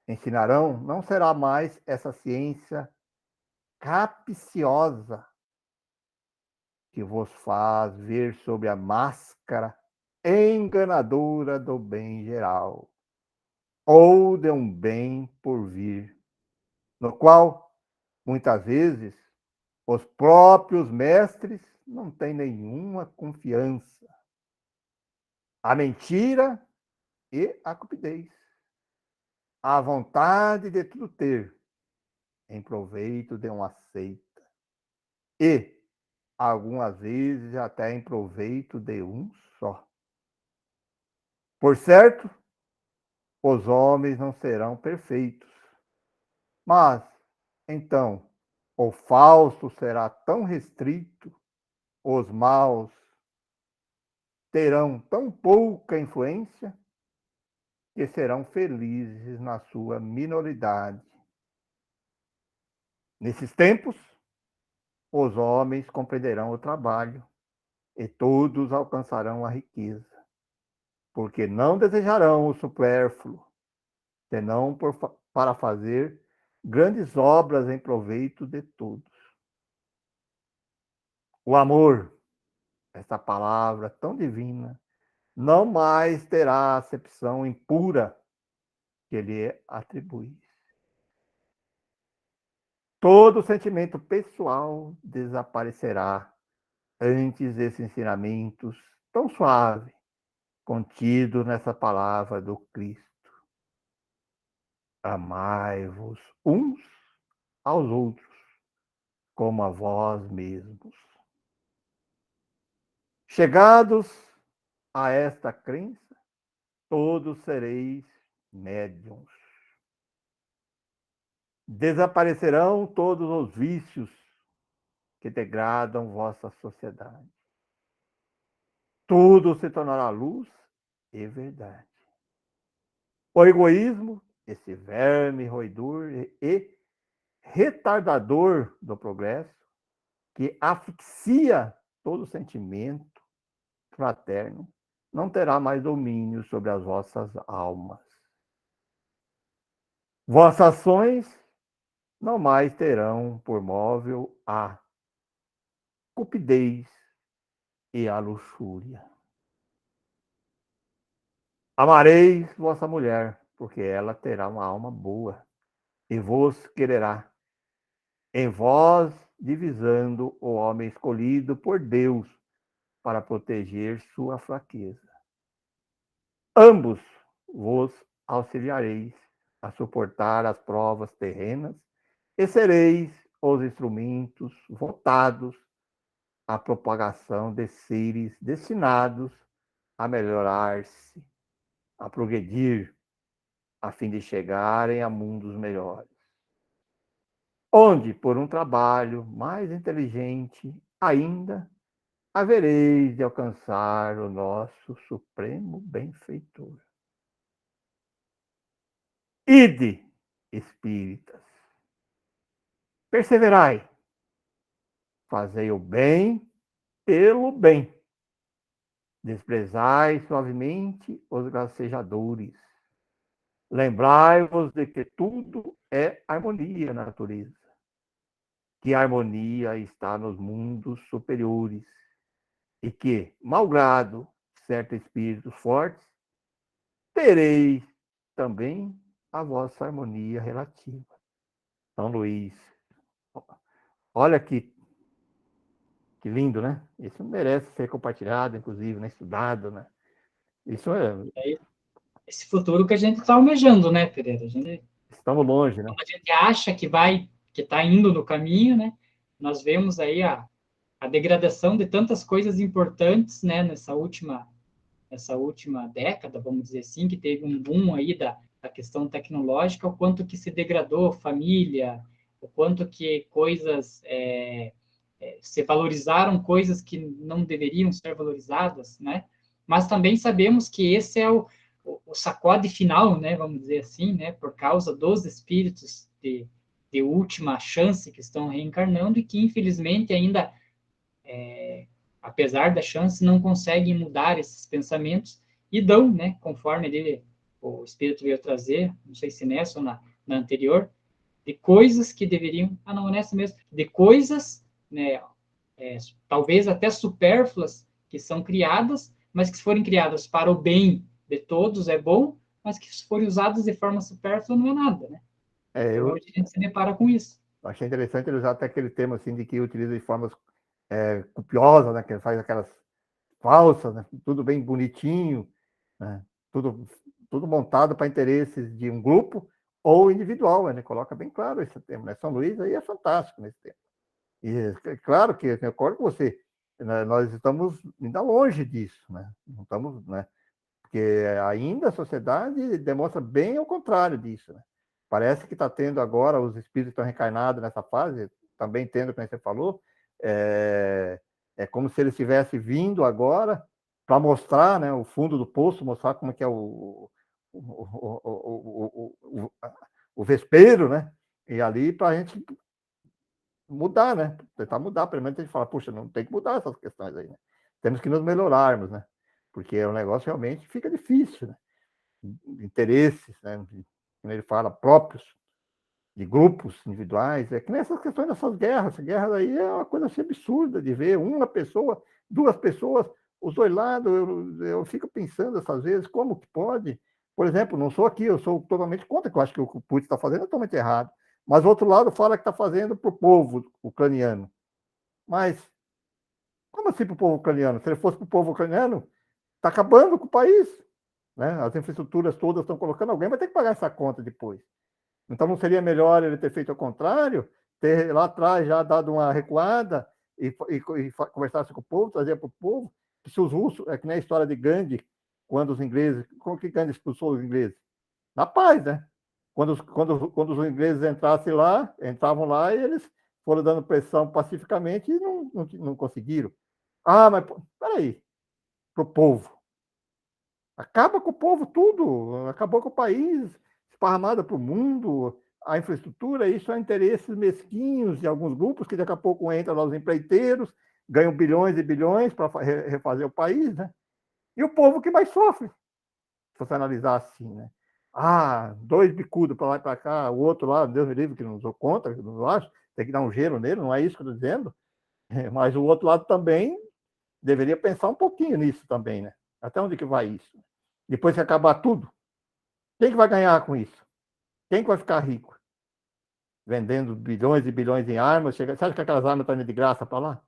[SPEAKER 2] ensinarão não será mais essa ciência capciosa que vos faz ver sob a máscara enganadora do bem geral, ou de um bem por vir, no qual, muitas vezes, os próprios mestres não têm nenhuma confiança. A mentira e a cupidez. A vontade de tudo ter, em proveito de uma seita. E, algumas vezes, até em proveito de um só. Por certo, os homens não serão perfeitos. Mas, então, o falso será tão restrito, os maus terão tão pouca influência, que serão felizes na sua minoridade. Nesses tempos, os homens compreenderão o trabalho e todos alcançarão a riqueza, porque não desejarão o supérfluo, senão para fazer grandes obras em proveito de todos. O amor, essa palavra tão divina, não mais terá a acepção impura que lhe atribui. Todo sentimento pessoal desaparecerá antes desses ensinamentos tão suave contido nessa palavra do Cristo. Amai-vos uns aos outros, como a vós mesmos. Chegados a esta crença, todos sereis médiuns. Desaparecerão todos os vícios que degradam vossa sociedade. Tudo se tornará luz e verdade. O egoísmo, esse verme roedor e retardador do progresso, que asfixia todo sentimento fraterno, não terá mais domínio sobre as vossas almas. Vossas ações não mais terão por móvel a cupidez e a luxúria. Amareis vossa mulher, porque ela terá uma alma boa e vos quererá. em vós divisando o homem escolhido por Deus para proteger sua fraqueza. Ambos vos auxiliareis a suportar as provas terrenas e sereis os instrumentos votados à propagação de seres destinados a melhorar-se, a progredir, a fim de chegarem a mundos melhores, onde, por um trabalho mais inteligente ainda, havereis de alcançar o nosso supremo benfeitor. Ide, espíritas, perseverai, fazei o bem pelo bem, desprezai suavemente os gracejadores, lembrai-vos de que tudo é harmonia na natureza, que a harmonia está nos mundos superiores e que, malgrado certos espíritos fortes, tereis também a vossa harmonia relativa. São Luís. Olha que lindo, né? Isso merece ser compartilhado, inclusive, né? Estudado, né? Isso
[SPEAKER 1] É esse futuro que a gente está almejando, né, Pereira?
[SPEAKER 2] Estamos longe, né?
[SPEAKER 1] A gente acha que está indo no caminho, né? Nós vemos aí a degradação de tantas coisas importantes, né, nessa última década, vamos dizer assim, que teve um boom aí da questão tecnológica, o quanto que se degradou família, o quanto que coisas se valorizaram coisas que não deveriam ser valorizadas, né? Mas também sabemos que esse é o sacode final, né? Vamos dizer assim, né? Por causa dos espíritos de última chance que estão reencarnando e que infelizmente ainda apesar da chance, não conseguem mudar esses pensamentos e dão, né, conforme o Espírito veio trazer, não sei se nessa ou na anterior, de coisas que deveriam, não, nessa mesmo, de coisas, né, talvez até supérfluas, que são criadas, mas que se forem criadas para o bem de todos é bom, mas que se forem usadas de forma supérflua não é nada, né? Então,
[SPEAKER 2] Eu
[SPEAKER 1] hoje a gente se depara com isso.
[SPEAKER 2] achei interessante ele usar até aquele termo assim de que utiliza de formas copiosas, né? Que ele faz aquelas falsas, né? Tudo bem bonitinho, né? Tudo, tudo montado para interesses de um grupo ou individual, né? Coloca bem claro esse termo, né? São Luís aí é fantástico nesse termo. E é claro que eu concordo com você, né? Nós estamos ainda longe disso, né? Não estamos, né? Porque ainda a sociedade demonstra bem o contrário disso, né? Parece que está tendo agora, os espíritos estão reencarnados nessa fase, também tendo, como você falou, é como se eles tivessem vindo agora para mostrar, né, o fundo do poço, mostrar como é que é o vespeiro, né? E ali para a gente mudar, né? Tentar mudar, pelo menos a gente fala, puxa, não tem que mudar essas questões aí, né? Temos que nos melhorarmos, né? Porque o negócio realmente fica difícil, né? Interesses, né? Como ele fala, próprios, de grupos individuais, é que nessas questões dessas guerras, essa guerra aí é uma coisa assim absurda de ver uma pessoa, duas pessoas, os dois lados, eu fico pensando essas vezes, como que pode? Por exemplo, não sou aqui, eu sou totalmente contra, que eu acho que o Putin está fazendo é totalmente errado, mas o outro lado fala que está fazendo para o povo ucraniano. Mas como assim para o povo ucraniano? Se ele fosse para o povo ucraniano, está acabando com o país, né? As infraestruturas todas estão colocando, alguém vai ter que pagar essa conta depois. Então não seria melhor ele ter feito ao contrário, ter lá atrás já dado uma recuada e conversasse com o povo, trazer para o povo, que se os russos, é que nem a história de Gandhi, quando os ingleses, como que Gandhi expulsou os ingleses? Na paz, né? Quando os ingleses entravam lá e eles foram dando pressão pacificamente e não conseguiram. Ah, mas peraí, para o povo. Acaba com o povo tudo, acabou com o país, esparramado para o mundo, a infraestrutura, isso é interesses mesquinhos de alguns grupos que daqui a pouco entram lá os empreiteiros, ganham bilhões e bilhões para refazer o país, né? E o povo que mais sofre, se você analisar assim, né? Ah, dois bicudos para lá e para cá, o outro lá, Deus me livre, que não sou contra, não acho, tem que dar um gelo nele, não é isso que eu estou dizendo, mas o outro lado também deveria pensar um pouquinho nisso também, né? Até onde que vai isso? Depois que acabar tudo, quem que vai ganhar com isso? Quem que vai ficar rico? vendendo bilhões e bilhões em armas, você acha que aquelas armas estão indo de graça para lá?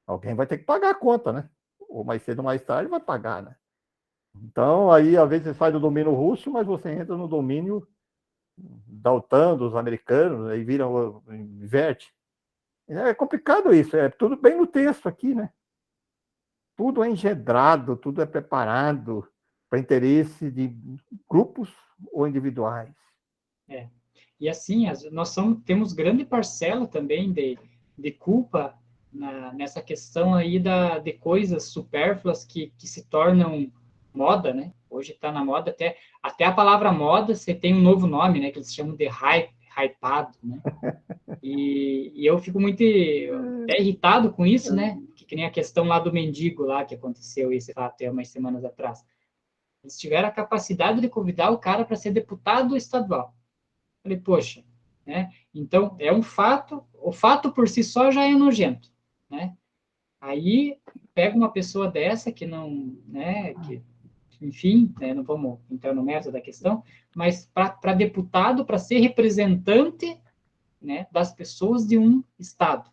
[SPEAKER 2] Alguém vai ter que pagar a conta, né? Ou mais cedo ou mais tarde vai pagar, né? Então, aí, às vezes, você sai do domínio russo, mas você entra no domínio da OTAN, dos americanos, aí vira, inverte. É complicado isso, é tudo bem no texto aqui, né? Tudo é engendrado, tudo é preparado para interesse de grupos ou individuais.
[SPEAKER 1] É. E assim, temos grande parcela também de culpa nessa questão aí de coisas supérfluas que se tornam moda, né? Hoje está na moda, até a palavra moda você tem um novo nome, né? Que eles chamam de hypado, né? E eu fico muito até irritado com isso, né? Que nem a questão lá do mendigo lá que aconteceu esse fato há umas semanas atrás. Eles tiveram a capacidade de convidar o cara para ser deputado estadual. Falei, poxa, né? Então, é um fato, o fato por si só já é nojento, né? Aí, pega uma pessoa dessa que não, né, que, enfim, né, não vamos entrar no mérito da questão, mas para deputado, para ser representante, né, das pessoas de um estado.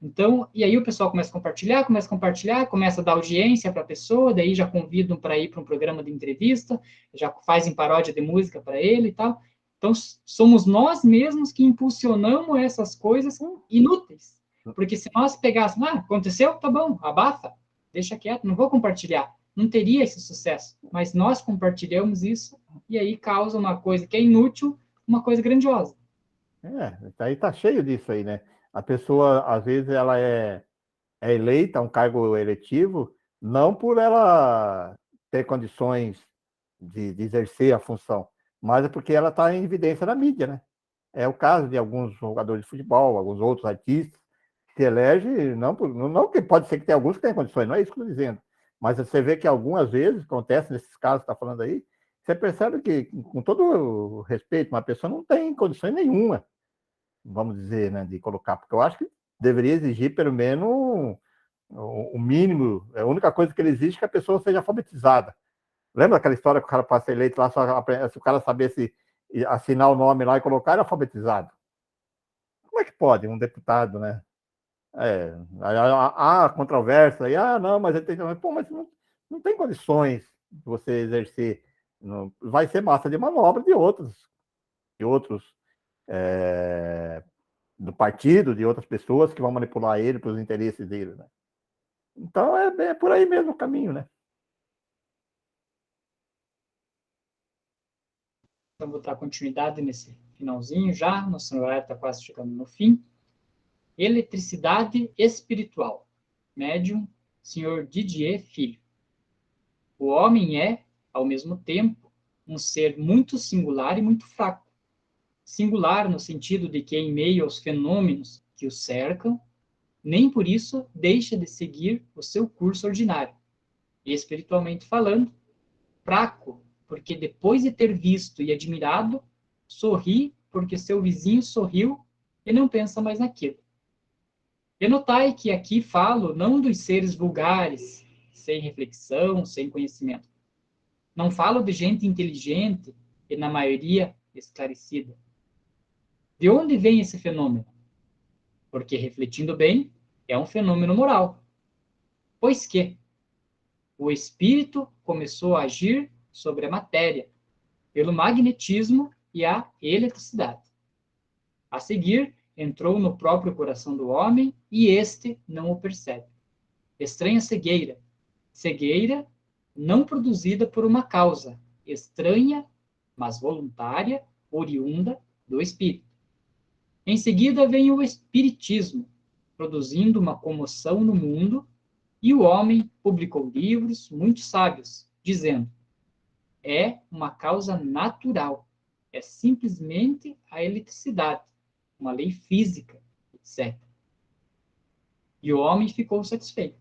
[SPEAKER 1] Então, e aí o pessoal começa a compartilhar, começa a dar audiência para a pessoa, daí já convidam para ir para um programa de entrevista, já fazem paródia de música para ele e tal. Então, somos nós mesmos que impulsionamos essas coisas inúteis. Porque se nós pegássemos, aconteceu, tá bom, abafa, deixa quieto, não vou compartilhar. Não teria esse sucesso. Mas nós compartilhamos isso e aí causa uma coisa que é inútil, uma coisa grandiosa.
[SPEAKER 2] Aí tá cheio disso aí, né? A pessoa, às vezes, ela é eleita a um cargo eletivo, não por ela ter condições de exercer a função, mas é porque ela está em evidência na mídia, né? É o caso de alguns jogadores de futebol, alguns outros artistas, que se elegem, não que pode ser que tenha alguns que tenham condições, não é isso que eu estou dizendo, mas você vê que algumas vezes, acontece nesses casos que está falando aí, você percebe que, com todo o respeito, uma pessoa não tem condições nenhuma, vamos dizer, né, de colocar, porque eu acho que deveria exigir pelo menos o mínimo, a única coisa que ele exige é que a pessoa seja alfabetizada. Lembra aquela história que o cara passa eleito lá, se o cara sabesse assinar o nome lá e colocar, era alfabetizado. Como é que pode um deputado, né? Há controvérsia aí, não, mas ele tem. Pô, mas não tem condições de você exercer. Não, vai ser massa de manobra de outros do partido, de outras pessoas que vão manipular ele para os interesses dele, né? Então é por aí mesmo o caminho, né?
[SPEAKER 1] Então, vou dar continuidade nesse finalzinho já, nosso horário está quase chegando no fim. Eletricidade espiritual. Médium, Sr. Didier Filho. O homem é, ao mesmo tempo, um ser muito singular e muito fraco. Singular no sentido de que, em meio aos fenômenos que o cercam, nem por isso deixa de seguir o seu curso ordinário. E, espiritualmente falando, fraco, porque depois de ter visto e admirado, sorri porque seu vizinho sorriu e não pensa mais naquilo. E notai que aqui falo não dos seres vulgares, sem reflexão, sem conhecimento. Não falo de gente inteligente e, na maioria, esclarecida. De onde vem esse fenômeno? Porque, refletindo bem, é um fenômeno moral. Pois que o espírito começou a agir sobre a matéria, pelo magnetismo e a eletricidade. A seguir, entrou no próprio coração do homem e este não o percebe. Estranha cegueira. Cegueira não produzida por uma causa, estranha, mas voluntária, oriunda do espírito. Em seguida vem o espiritismo, produzindo uma comoção no mundo, e o homem publicou livros muito sábios, dizendo: é uma causa natural, é simplesmente a eletricidade, uma lei física, etc. E o homem ficou satisfeito.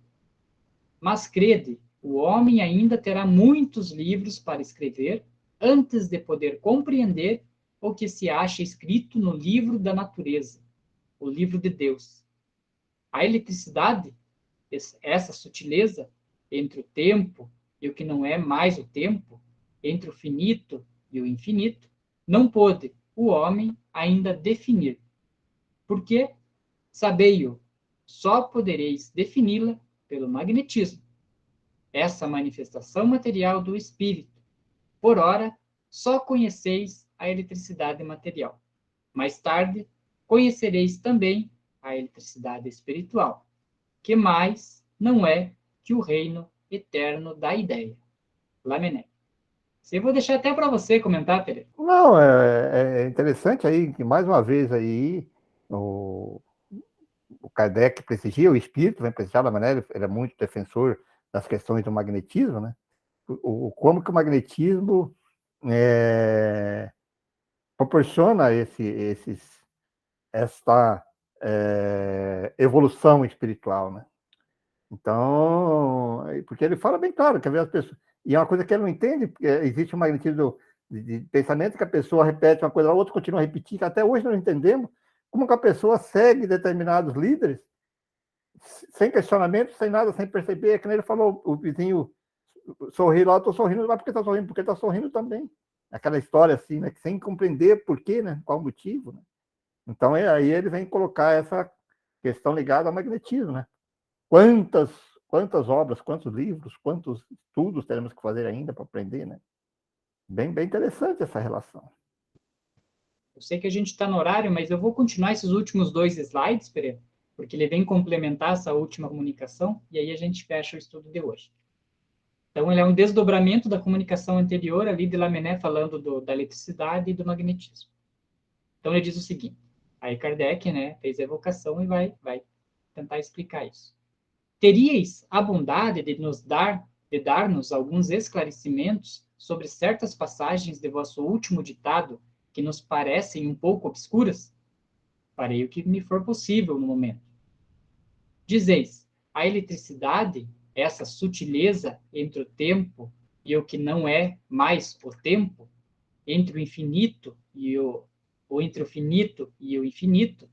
[SPEAKER 1] Mas crede, o homem ainda terá muitos livros para escrever antes de poder compreender o que se acha escrito no livro da natureza, o livro de Deus. A eletricidade, essa sutileza entre o tempo e o que não é mais o tempo, entre o finito e o infinito, não pôde, o homem ainda definir. Porque, sabei-o, só podereis defini-la pelo magnetismo, essa manifestação material do espírito. Por ora, só conheceis a eletricidade material. Mais tarde, conhecereis também a eletricidade espiritual, que mais não é que o reino eterno da ideia. Lamennais. Eu vou deixar até para você comentar, Pereira.
[SPEAKER 2] Não, é interessante aí que, mais uma vez, aí, o Kardec prestigia o espírito, vem prestigiar da maneira, ele é muito defensor das questões do magnetismo, né? Como que o magnetismo proporciona esta evolução espiritual, né? Então, porque ele fala bem claro, que as pessoas... E é uma coisa que ele não entende, porque existe um magnetismo de pensamento que a pessoa repete uma coisa, a outra continua a repetir, que até hoje não entendemos como que a pessoa segue determinados líderes sem questionamento, sem nada, sem perceber. É que nem ele falou, o vizinho sorri lá, eu estou sorrindo, mas por que está sorrindo? Porque está sorrindo também. Aquela história assim, né? Sem compreender por quê, né? Qual o motivo, né? Então, aí ele vem colocar essa questão ligada ao magnetismo, né? Quantas obras, quantos livros, quantos estudos teremos que fazer ainda para aprender, né? Bem interessante essa relação.
[SPEAKER 1] Eu sei que a gente está no horário, mas eu vou continuar esses últimos 2 slides, Pereira, porque ele vem complementar essa última comunicação, e aí a gente fecha o estudo de hoje. Então, ele é um desdobramento da comunicação anterior, ali de Lamennais, falando da eletricidade e do magnetismo. Então, ele diz o seguinte, aí Kardec, né, fez a evocação e vai tentar explicar isso. Teríeis a bondade de dar-nos alguns esclarecimentos sobre certas passagens de vosso último ditado que nos parecem um pouco obscuras? Farei o que me for possível no momento. Dizeis, a eletricidade, essa sutileza entre o tempo e o que não é mais o tempo, entre o infinito ou entre o finito e o infinito,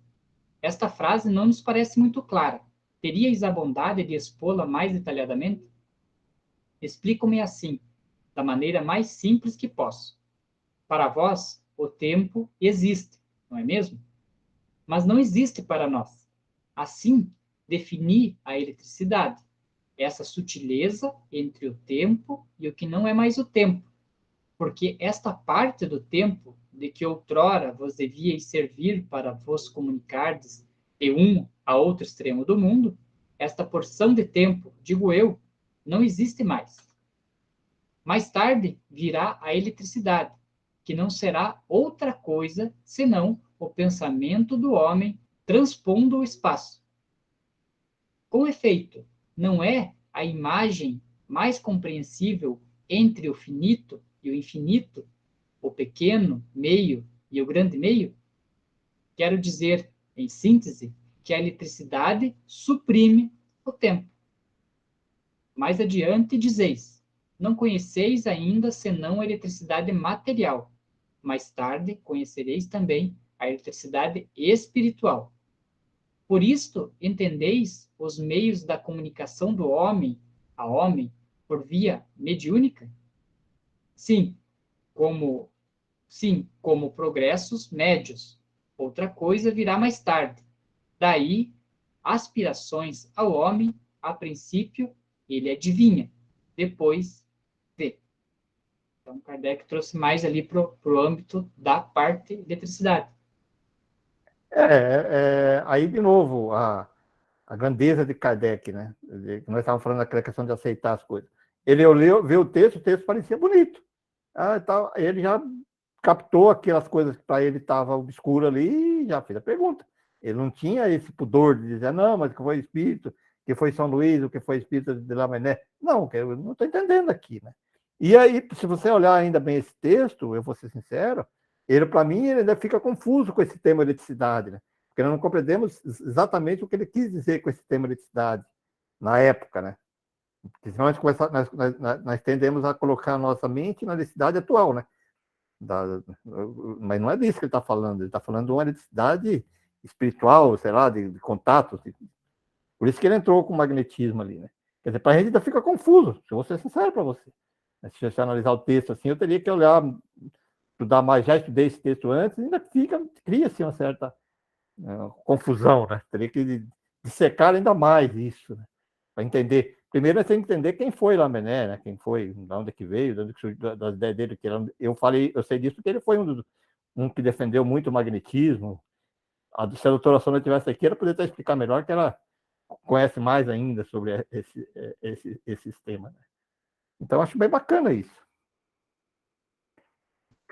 [SPEAKER 1] esta frase não nos parece muito clara. Teríeis a bondade de expô-la mais detalhadamente? Explico-me assim, da maneira mais simples que posso. Para vós, o tempo existe, não é mesmo? Mas não existe para nós. Assim, defini a eletricidade, essa sutileza entre o tempo e o que não é mais o tempo, porque esta parte do tempo de que outrora vos devíeis servir para vos comunicardes de um a outro extremo do mundo, esta porção de tempo, digo eu, não existe mais. Mais tarde virá a eletricidade, que não será outra coisa senão o pensamento do homem transpondo o espaço. Com efeito, não é a imagem mais compreensível entre o finito e o infinito, o pequeno meio e o grande meio? Quero dizer, em síntese, que a eletricidade suprime o tempo. Mais adiante dizeis, não conheceis ainda senão a eletricidade material. Mais tarde conhecereis também a eletricidade espiritual. Por isto, entendeis os meios da comunicação do homem a homem por via mediúnica? Sim, como como progressos médios. Outra coisa virá mais tarde. Daí, aspirações ao homem, a princípio, ele adivinha, depois vê. Então, Kardec trouxe mais ali para o âmbito da parte eletricidade.
[SPEAKER 2] Aí, de novo, a grandeza de Kardec, né? Nós estávamos falando daquela questão de aceitar as coisas. Ele olhou, viu o texto parecia bonito. Ele já captou aquelas coisas que para ele estava obscuro ali e já fez a pergunta. Ele não tinha esse pudor de dizer, não, mas que foi espírito, que foi São Luís, o que foi espírito de Lamennais. Não, eu não estou entendendo aqui, né? E aí, se você olhar ainda bem esse texto, eu vou ser sincero, ele, para mim, ele ainda fica confuso com esse tema eletricidade, né? Porque nós não compreendemos exatamente o que ele quis dizer com esse tema eletricidade na época, né? Porque senão nós tendemos a colocar a nossa mente na eletricidade atual, né? Mas não é disso que ele está falando. Ele está falando de uma eletricidade espiritual, sei lá, de contatos. Por isso que ele entrou com o magnetismo ali, né? Quer dizer, para a gente ainda fica confuso, se eu vou ser sincero para você. Se você analisar o texto assim, eu teria que olhar estudar mais, já estudei esse texto antes, ainda cria-se uma certa confusão, né? Teria que dissecar ainda mais isso, né? Para entender. Primeiro é você entender quem foi Lamennais, né? Quem foi, de onde que veio, de onde que surgiu, das ideias dele. Eu sei disso porque ele foi um que defendeu muito o magnetismo. Se a doutora Sônia tivesse aqui, ela poderia explicar melhor, que ela conhece mais ainda sobre esse sistema. Né? Então, acho bem bacana isso.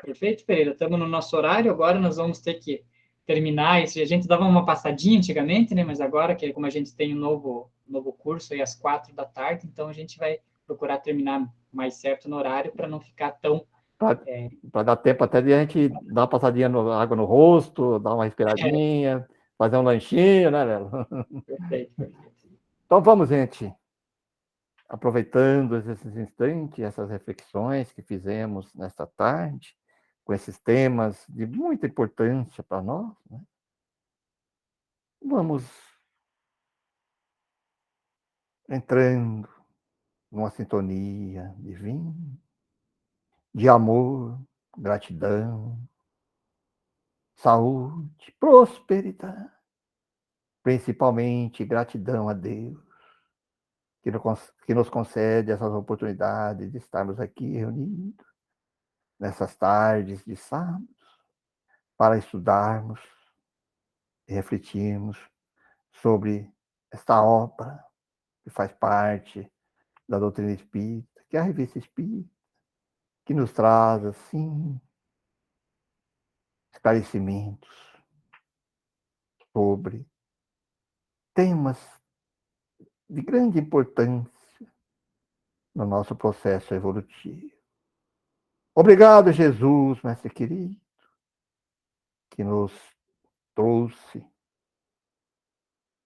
[SPEAKER 1] Perfeito, Pereira. Estamos no nosso horário, agora nós vamos ter que terminar isso. A gente dava uma passadinha antigamente, né? Mas agora, que como a gente tem um novo curso aí às 4 da tarde, então a gente vai procurar terminar mais certo no horário para não ficar tão...
[SPEAKER 2] Para dar tempo até de a gente dar uma passadinha água no rosto, dar uma respiradinha, fazer um lanchinho, né, Lelo?
[SPEAKER 1] Perfeito, perfeito.
[SPEAKER 2] Então vamos, gente. Aproveitando esses instantes, essas reflexões que fizemos nesta tarde, com esses temas de muita importância para nós, né? Vamos entrando numa sintonia divina, de amor, gratidão, saúde, prosperidade, principalmente gratidão a Deus, que nos concede essas oportunidades de estarmos aqui reunidos nessas tardes de sábado, para estudarmos e refletirmos sobre esta obra que faz parte da doutrina espírita, que é a Revista Espírita, que nos traz, assim, esclarecimentos sobre temas de grande importância no nosso processo evolutivo. Obrigado, Jesus, mestre querido, que nos trouxe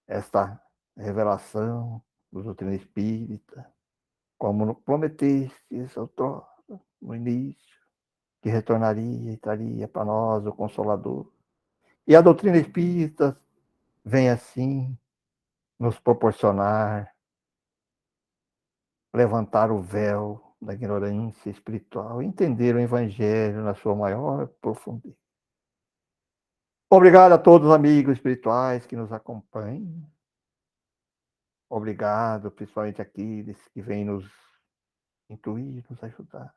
[SPEAKER 2] esta revelação da doutrina espírita, como prometestes outrora, no início, que retornaria e traria para nós o Consolador. E a doutrina espírita vem assim nos proporcionar levantar o véu da ignorância espiritual, entender o Evangelho na sua maior profundidade. Obrigado a todos os amigos espirituais que nos acompanham. Obrigado, principalmente aqueles que vêm nos intuir, nos ajudar.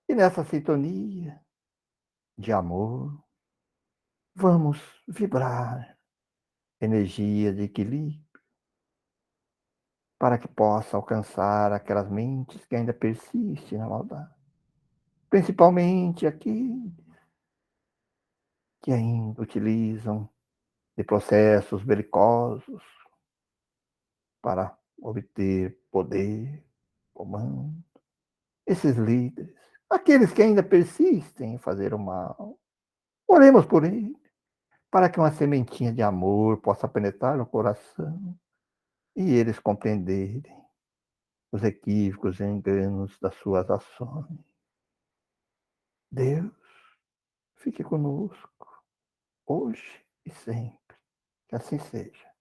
[SPEAKER 2] E nessa sintonia de amor, vamos vibrar energia de equilíbrio para que possa alcançar aquelas mentes que ainda persistem na maldade. Principalmente aqueles que ainda utilizam de processos belicosos para obter poder, comando. Esses líderes, aqueles que ainda persistem em fazer o mal, oremos por eles, para que uma sementinha de amor possa penetrar no coração e eles compreenderem os equívocos e enganos das suas ações. Deus, fique conosco, hoje e sempre. Que assim seja.